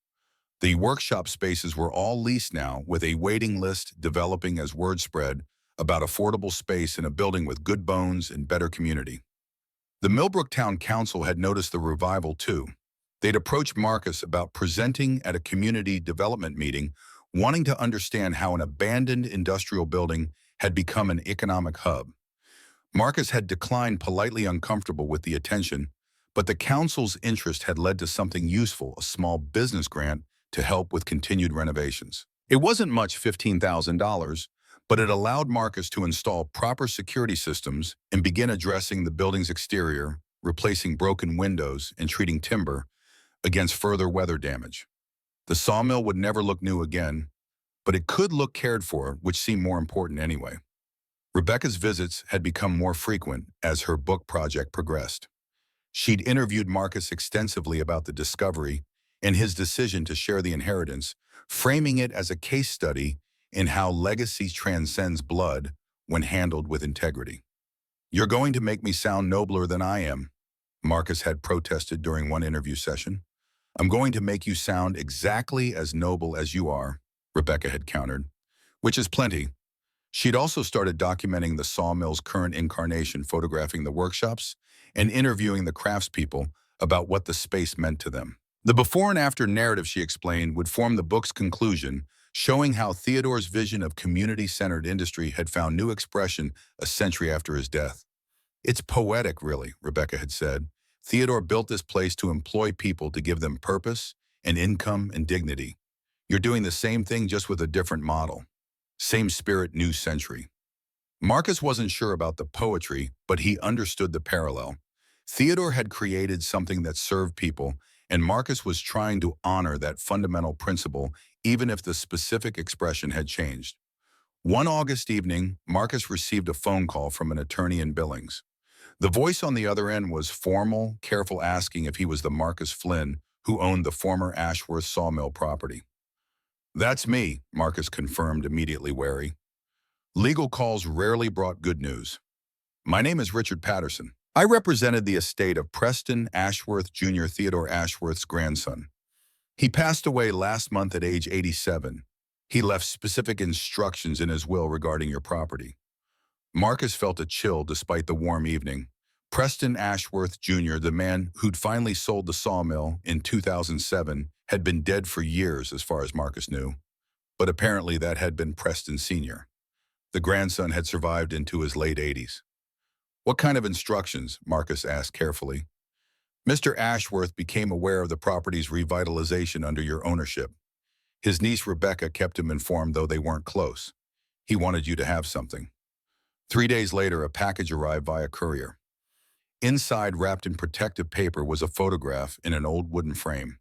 The workshop spaces were all leased now, with a waiting list developing as word spread about affordable space in a building with good bones and better community. The Millbrook Town Council had noticed the revival too. They'd approached Marcus about presenting at a community development meeting, wanting to understand how an abandoned industrial building had become an economic hub. Marcus had declined, politely uncomfortable with the attention, but the council's interest had led to something useful, a small business grant to help with continued renovations. It wasn't much, $15,000, but it allowed Marcus to install proper security systems and begin addressing the building's exterior, replacing broken windows and treating timber against further weather damage. The sawmill would never look new again, but it could look cared for, which seemed more important anyway. Rebecca's visits had become more frequent as her book project progressed. She'd interviewed Marcus extensively about the discovery and his decision to share the inheritance, framing it as a case study in how legacy transcends blood when handled with integrity. "You're going to make me sound nobler than I am," Marcus had protested during one interview session. "I'm going to make you sound exactly as noble as you are," Rebecca had countered, which is plenty. She'd also started documenting the sawmill's current incarnation, photographing the workshops and interviewing the craftspeople about what the space meant to them. The before and after narrative, she explained, would form the book's conclusion, showing how Theodore's vision of community-centered industry had found new expression a century after his death. "It's poetic, really," Rebecca had said. "Theodore built this place to employ people, to give them purpose and income and dignity. You're doing the same thing, just with a different model. Same spirit, new century." Marcus wasn't sure about the poetry, but he understood the parallel. Theodore had created something that served people, and Marcus was trying to honor that fundamental principle, even if the specific expression had changed. One August evening, Marcus received a phone call from an attorney in Billings. The voice on the other end was formal, careful, asking if he was the Marcus Flynn who owned the former Ashworth sawmill property. "That's me," Marcus confirmed, immediately wary. Legal calls rarely brought good news. "My name is Richard Patterson. I represented the estate of Preston Ashworth Jr., Theodore Ashworth's grandson. He passed away last month at age 87. He left specific instructions in his will regarding your property." Marcus felt a chill despite the warm evening. Preston Ashworth Jr., the man who'd finally sold the sawmill in 2007, had been dead for years as far as Marcus knew. But apparently that had been Preston Sr. The grandson had survived into his late 80s. "What kind of instructions?" Marcus asked carefully. "Mr. Ashworth became aware of the property's revitalization under your ownership. His niece Rebecca kept him informed, though they weren't close. He wanted you to have something." 3 days later, a package arrived via courier. Inside, wrapped in protective paper, was a photograph in an old wooden frame.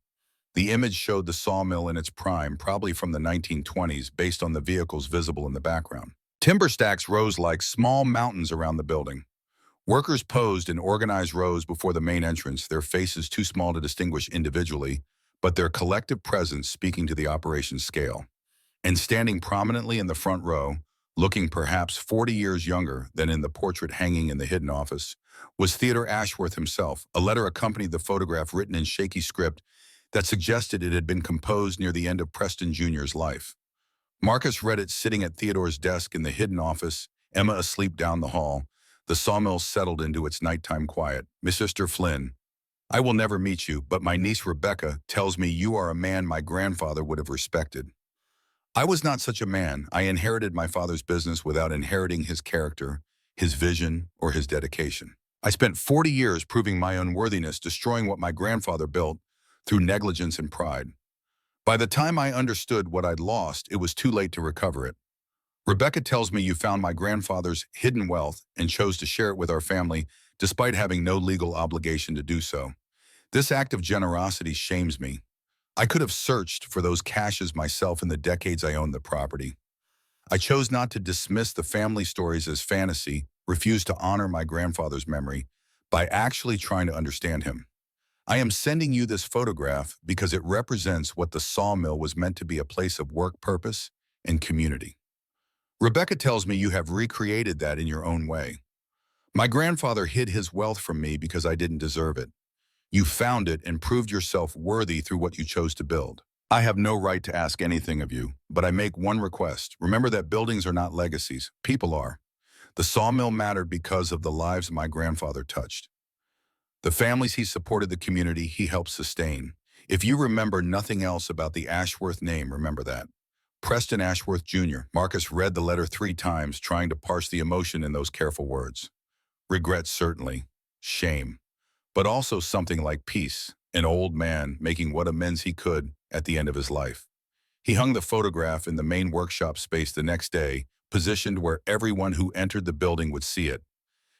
The image showed the sawmill in its prime, probably from the 1920s, based on the vehicles visible in the background. Timber stacks rose like small mountains around the building. Workers posed in organized rows before the main entrance, their faces too small to distinguish individually, but their collective presence speaking to the operation's scale. And standing prominently in the front row, looking perhaps 40 years younger than in the portrait hanging in the hidden office, was Theodore Ashworth himself. A letter accompanied the photograph, written in shaky script that suggested it had been composed near the end of Preston Jr.'s life. Marcus read it sitting at Theodore's desk in the hidden office, Emma asleep down the hall. The sawmill settled into its nighttime quiet. "Mr. Flynn, I will never meet you, but my niece Rebecca tells me you are a man my grandfather would have respected. I was not such a man. I inherited my father's business without inheriting his character, his vision, or his dedication. I spent 40 years proving my unworthiness, destroying what my grandfather built through negligence and pride. By the time I understood what I'd lost, it was too late to recover it." Rebecca tells me you found my grandfather's hidden wealth and chose to share it with our family despite having no legal obligation to do so. This act of generosity shames me. I could have searched for those caches myself in the decades I owned the property. I chose not to dismiss the family stories as fantasy, refused to honor my grandfather's memory by actually trying to understand him. I am sending you this photograph because it represents what the sawmill was meant to be, a place of work, purpose, and community. Rebecca tells me you have recreated that in your own way. My grandfather hid his wealth from me because I didn't deserve it. You found it and proved yourself worthy through what you chose to build. I have no right to ask anything of you, but I make one request. Remember that buildings are not legacies, people are. The sawmill mattered because of the lives my grandfather touched. The families he supported, the community he helped sustain. If you remember nothing else about the Ashworth name, remember that. Preston Ashworth Jr. Marcus read the letter 3 times, trying to parse the emotion in those careful words. Regret, certainly. Shame. But also something like peace. An old man making what amends he could at the end of his life. He hung the photograph in the main workshop space the next day, positioned where everyone who entered the building would see it.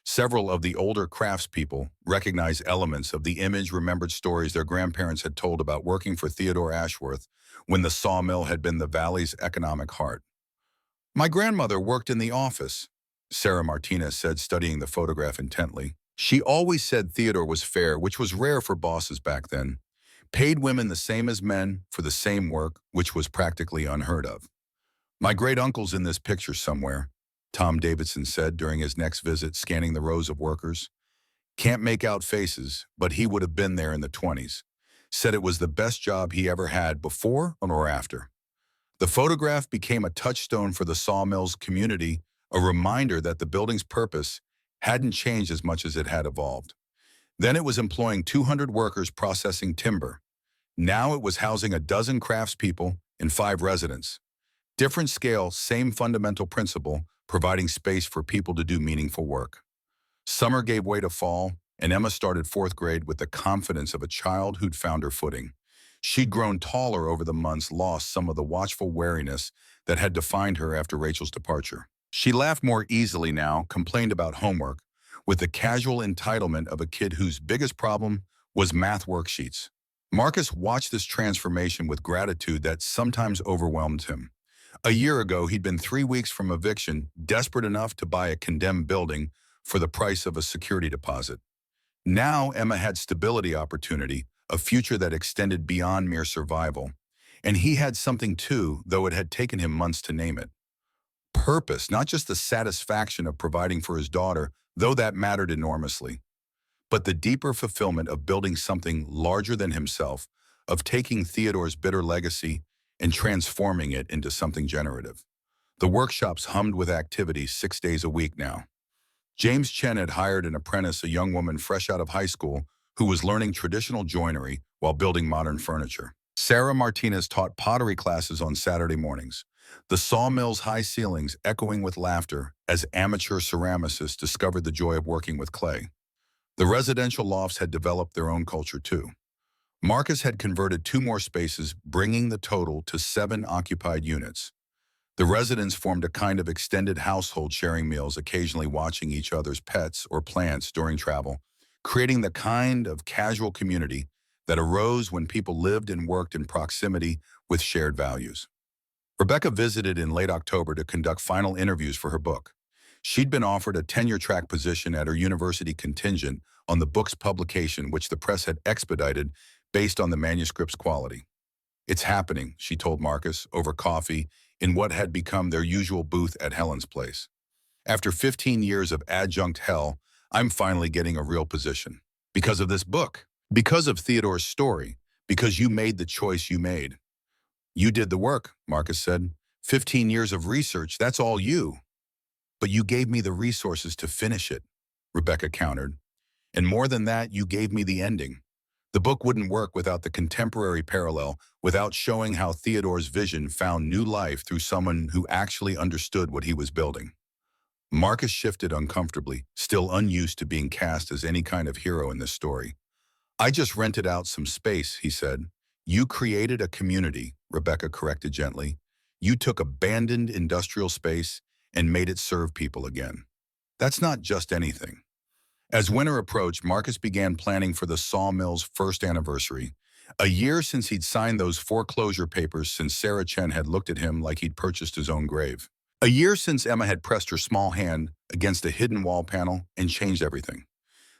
Several of the older craftspeople recognized elements of the image, remembered stories their grandparents had told about working for Theodore Ashworth when the sawmill had been the valley's economic heart. My grandmother worked in the office, Sarah Martinez said, studying the photograph intently. She always said Theodore was fair, which was rare for bosses back then. Paid women the same as men for the same work, which was practically unheard of. My great-uncle's in this picture somewhere, Tom Davidson said during his next visit, scanning the rows of workers. Can't make out faces, but he would have been there in the 20s. Said it was the best job he ever had, before or after. The photograph became a touchstone for the sawmill's community, a reminder that the building's purpose hadn't changed as much as it had evolved. Then it was employing 200 workers processing timber. Now it was housing a dozen craftspeople and 5 residents. Different scale, same fundamental principle, providing space for people to do meaningful work. Summer gave way to fall, and Emma started 4th grade with the confidence of a child who'd found her footing. She'd grown taller over the months, lost some of the watchful wariness that had defined her after Rachel's departure. She laughed more easily now, complained about homework, with the casual entitlement of a kid whose biggest problem was math worksheets. Marcus watched this transformation with gratitude that sometimes overwhelmed him. A year ago, he'd been 3 weeks from eviction, desperate enough to buy a condemned building for the price of a security deposit. Now Emma had stability, opportunity, a future that extended beyond mere survival. And he had something too, though it had taken him months to name it. Purpose, not just the satisfaction of providing for his daughter, though that mattered enormously, but the deeper fulfillment of building something larger than himself, of taking Theodore's bitter legacy and transforming it into something generative. The workshops hummed with activities 6 days a week now. James Chen had hired an apprentice, a young woman fresh out of high school, who was learning traditional joinery while building modern furniture. Sarah Martinez taught pottery classes on Saturday mornings, the sawmill's high ceilings echoing with laughter as amateur ceramicists discovered the joy of working with clay. The residential lofts had developed their own culture too. Marcus had converted 2 more spaces, bringing the total to 7 occupied units. The residents formed a kind of extended household, sharing meals, occasionally watching each other's pets or plants during travel, creating the kind of casual community that arose when people lived and worked in proximity with shared values. Rebecca visited in late October to conduct final interviews for her book. She'd been offered a tenure-track position at her university contingent on the book's publication, which the press had expedited based on the manuscript's quality. It's happening, she told Marcus over coffee in what had become their usual booth at Helen's place. After 15 years of adjunct hell, I'm finally getting a real position. Because of this book. Because of Theodore's story. Because you made the choice you made. You did the work, Marcus said. 15 years of research, that's all you. But you gave me the resources to finish it, Rebecca countered. And more than that, you gave me the ending. The book wouldn't work without the contemporary parallel, without showing how Theodore's vision found new life through someone who actually understood what he was building. Marcus shifted uncomfortably, still unused to being cast as any kind of hero in this story. I just rented out some space, he said. You created a community, Rebecca corrected gently. You took abandoned industrial space and made it serve people again. That's not just anything. As winter approached, Marcus began planning for the sawmill's first anniversary. A year since he'd signed those foreclosure papers, since Sarah Chen had looked at him like he'd purchased his own grave. A year since Emma had pressed her small hand against a hidden wall panel and changed everything.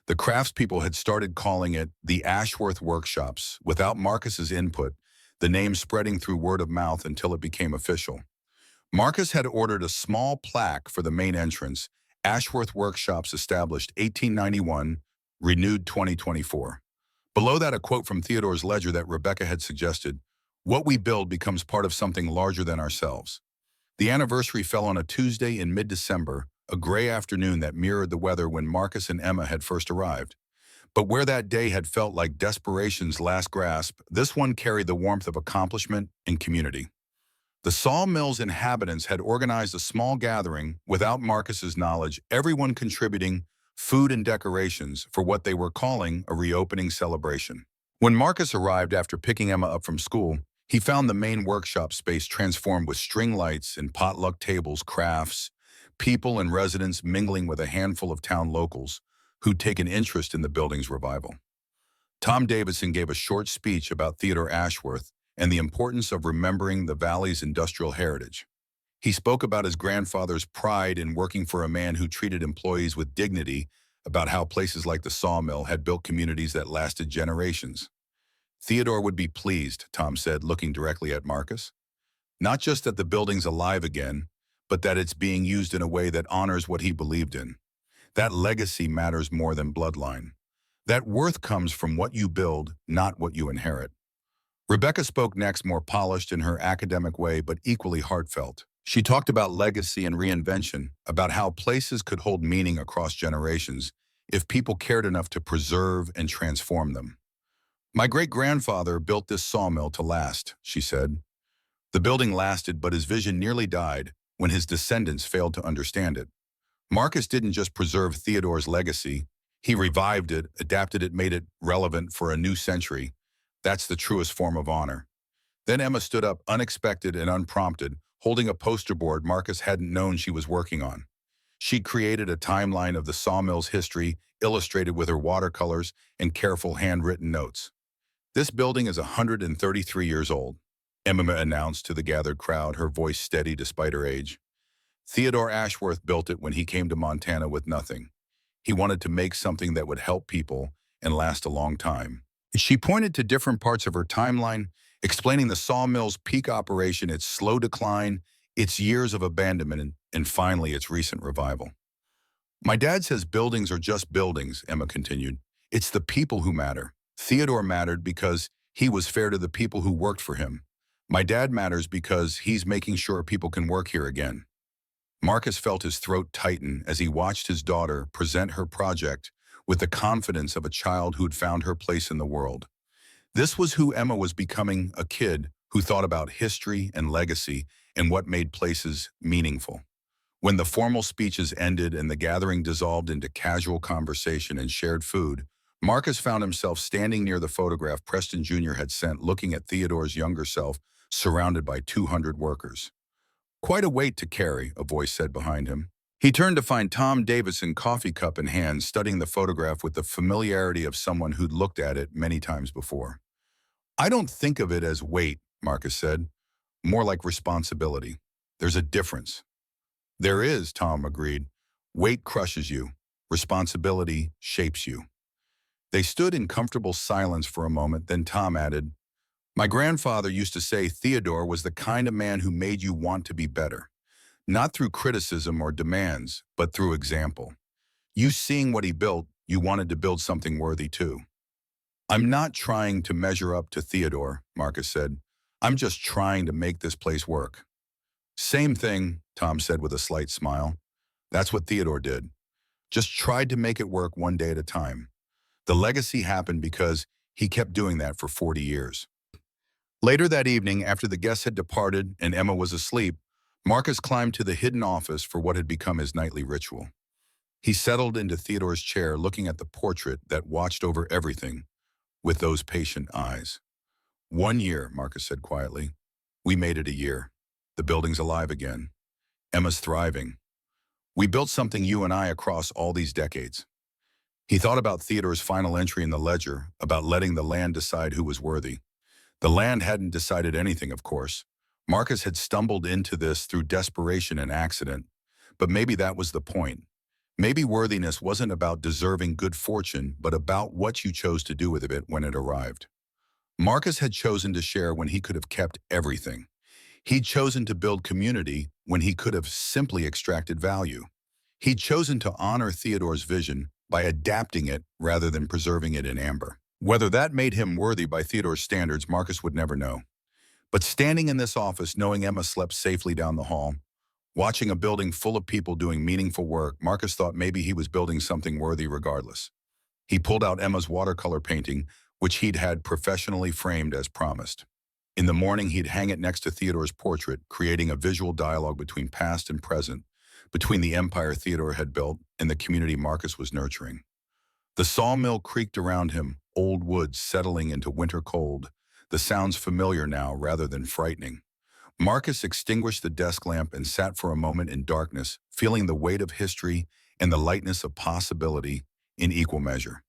The craftspeople had started calling it the Ashworth Workshops. Without Marcus's input, the name spreading through word of mouth until it became official. Marcus had ordered a small plaque for the main entrance, Ashworth Workshops established 1891, renewed 2024. Below that, a quote from Theodore's ledger that Rebecca had suggested, "What we build becomes part of something larger than ourselves." The anniversary fell on a Tuesday in mid-December, a gray afternoon that mirrored the weather when Marcus and Emma had first arrived. But where that day had felt like desperation's last grasp, this one carried the warmth of accomplishment and community. The sawmill's inhabitants had organized a small gathering without Marcus's knowledge, everyone contributing food and decorations for what they were calling a reopening celebration. When Marcus arrived after picking Emma up from school, he found the main workshop space transformed with string lights and potluck tables, crafts, people and residents mingling with a handful of town locals who'd taken interest in the building's revival. Tom Davidson gave a short speech about Theodore Ashworth and the importance of remembering the valley's industrial heritage. He spoke about his grandfather's pride in working for a man who treated employees with dignity, about how places like the sawmill had built communities that lasted generations. Theodore would be pleased, Tom said, looking directly at Marcus. Not just that the building's alive again, but that it's being used in a way that honors what he believed in. That legacy matters more than bloodline. That worth comes from what you build, not what you inherit. Rebecca spoke next, more polished in her academic way, but equally heartfelt. She talked about legacy and reinvention, about how places could hold meaning across generations if people cared enough to preserve and transform them. "My great-grandfather built this sawmill to last," she said. The building lasted, but his vision nearly died when his descendants failed to understand it. Marcus didn't just preserve Theodore's legacy, he revived it, adapted it, made it relevant for a new century. That's the truest form of honor. Then Emma stood up, unexpected and unprompted, holding a poster board Marcus hadn't known she was working on. She created a timeline of the sawmill's history, illustrated with her watercolors and careful handwritten notes. "This building is 133 years old," Emma announced to the gathered crowd, her voice steady despite her age. "Theodore Ashworth built it when he came to Montana with nothing. He wanted to make something that would help people and last a long time." She pointed to different parts of her timeline, explaining the sawmill's peak operation, its slow decline, its years of abandonment, and finally its recent revival. "My dad says buildings are just buildings," Emma continued. "It's the people who matter. Theodore mattered because he was fair to the people who worked for him. My dad matters because he's making sure people can work here again." Marcus felt his throat tighten as he watched his daughter present her project with the confidence of a child who'd found her place in the world. This was who Emma was becoming, a kid who thought about history and legacy and what made places meaningful. When the formal speeches ended and the gathering dissolved into casual conversation and shared food, Marcus found himself standing near the photograph Preston Jr. had sent, looking at Theodore's younger self, surrounded by 200 workers. "Quite a weight to carry," a voice said behind him. He turned to find Tom Davidson, coffee cup in hand, studying the photograph with the familiarity of someone who'd looked at it many times before. "I don't think of it as weight," Marcus said. "More like responsibility. There's a difference." "There is," Tom agreed. "Weight crushes you. Responsibility shapes you." They stood in comfortable silence for a moment, then Tom added, "My grandfather used to say Theodore was the kind of man who made you want to be better. Not through criticism or demands, but through example. You seeing what he built, you wanted to build something worthy too." "I'm not trying to measure up to Theodore," Marcus said. "I'm just trying to make this place work." "Same thing," Tom said with a slight smile. "That's what Theodore did. Just tried to make it work one day at a time. The legacy happened because he kept doing that for 40 years. Later that evening, after the guests had departed and Emma was asleep, Marcus climbed to the hidden office for what had become his nightly ritual. He settled into Theodore's chair, looking at the portrait that watched over everything with those patient eyes. "1 year," Marcus said quietly. "We made it a year. The building's alive again. Emma's thriving. We built something you and I across all these decades. He thought about Theodore's final entry in the ledger, about letting the land decide who was worthy. The land hadn't decided anything, of course. Marcus had stumbled into this through desperation and accident. But maybe that was the point. Maybe worthiness wasn't about deserving good fortune, but about what you chose to do with it when it arrived. Marcus had chosen to share when he could have kept everything. He'd chosen to build community when he could have simply extracted value. He'd chosen to honor Theodore's vision by adapting it rather than preserving it in amber. Whether that made him worthy by Theodore's standards, Marcus would never know. But standing in this office, knowing Emma slept safely down the hall, watching a building full of people doing meaningful work, Marcus thought maybe he was building something worthy regardless. He pulled out Emma's watercolor painting, which he'd had professionally framed as promised. In the morning, he'd hang it next to Theodore's portrait, creating a visual dialogue between past and present, between the empire Theodore had built and the community Marcus was nurturing. The sawmill creaked around him, old woods settling into winter cold, the sounds familiar now rather than frightening. Marcus extinguished the desk lamp and sat for a moment in darkness, feeling the weight of history and the lightness of possibility in equal measure.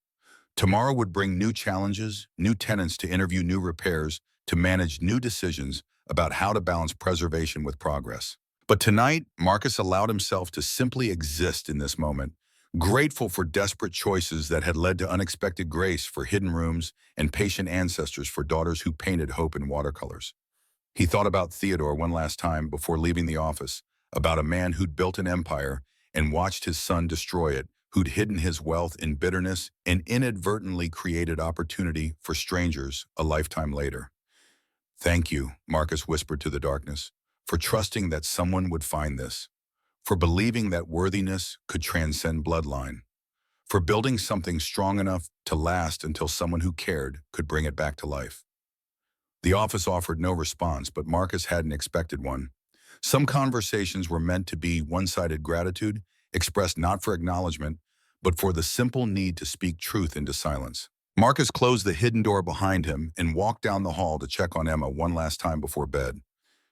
Tomorrow would bring new challenges, new tenants to interview new repairs, to manage new decisions about how to balance preservation with progress. But tonight, Marcus allowed himself to simply exist in this moment, grateful for desperate choices that had led to unexpected grace for hidden rooms and patient ancestors for daughters who painted hope in watercolors. He thought about Theodore one last time before leaving the office, about a man who'd built an empire and watched his son destroy it, who'd hidden his wealth in bitterness and inadvertently created opportunity for strangers a lifetime later. "Thank you," Marcus whispered to the darkness, "for trusting that someone would find this, for believing that worthiness could transcend bloodline, for building something strong enough to last until someone who cared could bring it back to life." The office offered no response, but Marcus hadn't expected one. Some conversations were meant to be one-sided gratitude, expressed not for acknowledgement, but for the simple need to speak truth into silence. Marcus closed the hidden door behind him and walked down the hall to check on Emma one last time before bed.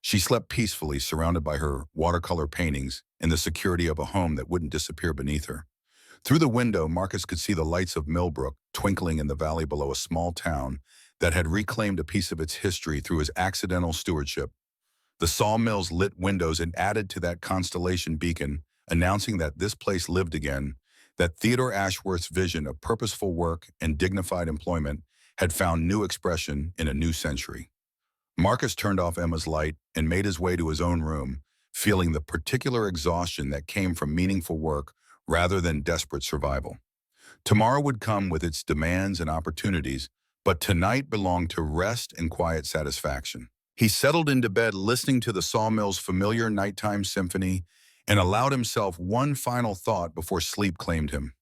She slept peacefully, surrounded by her watercolor paintings and the security of a home that wouldn't disappear beneath her. Through the window, Marcus could see the lights of Millbrook twinkling in the valley below a small town that had reclaimed a piece of its history through his accidental stewardship. The sawmill's lit windows had added to that constellation beacon, announcing that this place lived again, that Theodore Ashworth's vision of purposeful work and dignified employment had found new expression in a new century. Marcus turned off Emma's light and made his way to his own room, feeling the particular exhaustion that came from meaningful work rather than desperate survival. Tomorrow would come with its demands and opportunities, but tonight belonged to rest and quiet satisfaction. He settled into bed listening to the sawmill's familiar nighttime symphony and allowed himself one final thought before sleep claimed him.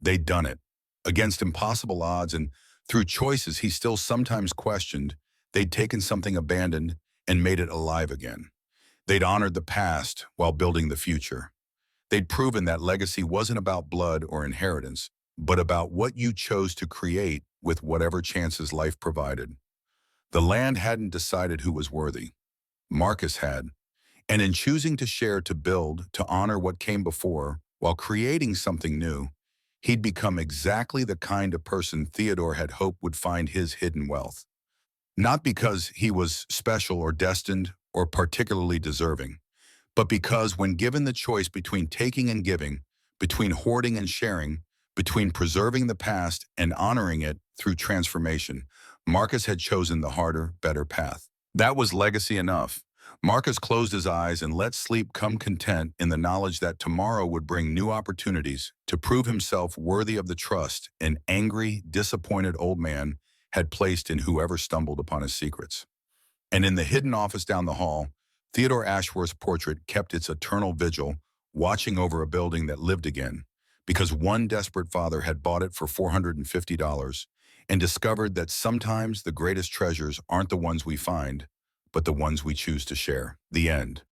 They'd done it. Against impossible odds and through choices he still sometimes questioned, they'd taken something abandoned and made it alive again. They'd honored the past while building the future. They'd proven that legacy wasn't about blood or inheritance, but about what you chose to create with whatever chances life provided. The land hadn't decided who was worthy. Marcus had. And in choosing to share, to build, to honor what came before, while creating something new, he'd become exactly the kind of person Theodore had hoped would find his hidden wealth. Not because he was special or destined or particularly deserving, but because when given the choice between taking and giving, between hoarding and sharing, between preserving the past and honoring it through transformation, Marcus had chosen the harder, better path. That was legacy enough. Marcus closed his eyes and let sleep come content in the knowledge that tomorrow would bring new opportunities to prove himself worthy of the trust an angry, disappointed old man had placed in whoever stumbled upon his secrets. And in the hidden office down the hall, Theodore Ashworth's portrait kept its eternal vigil, watching over a building that lived again, because one desperate father had bought it for $450 and discovered that sometimes the greatest treasures aren't the ones we find, but the ones we choose to share. The end.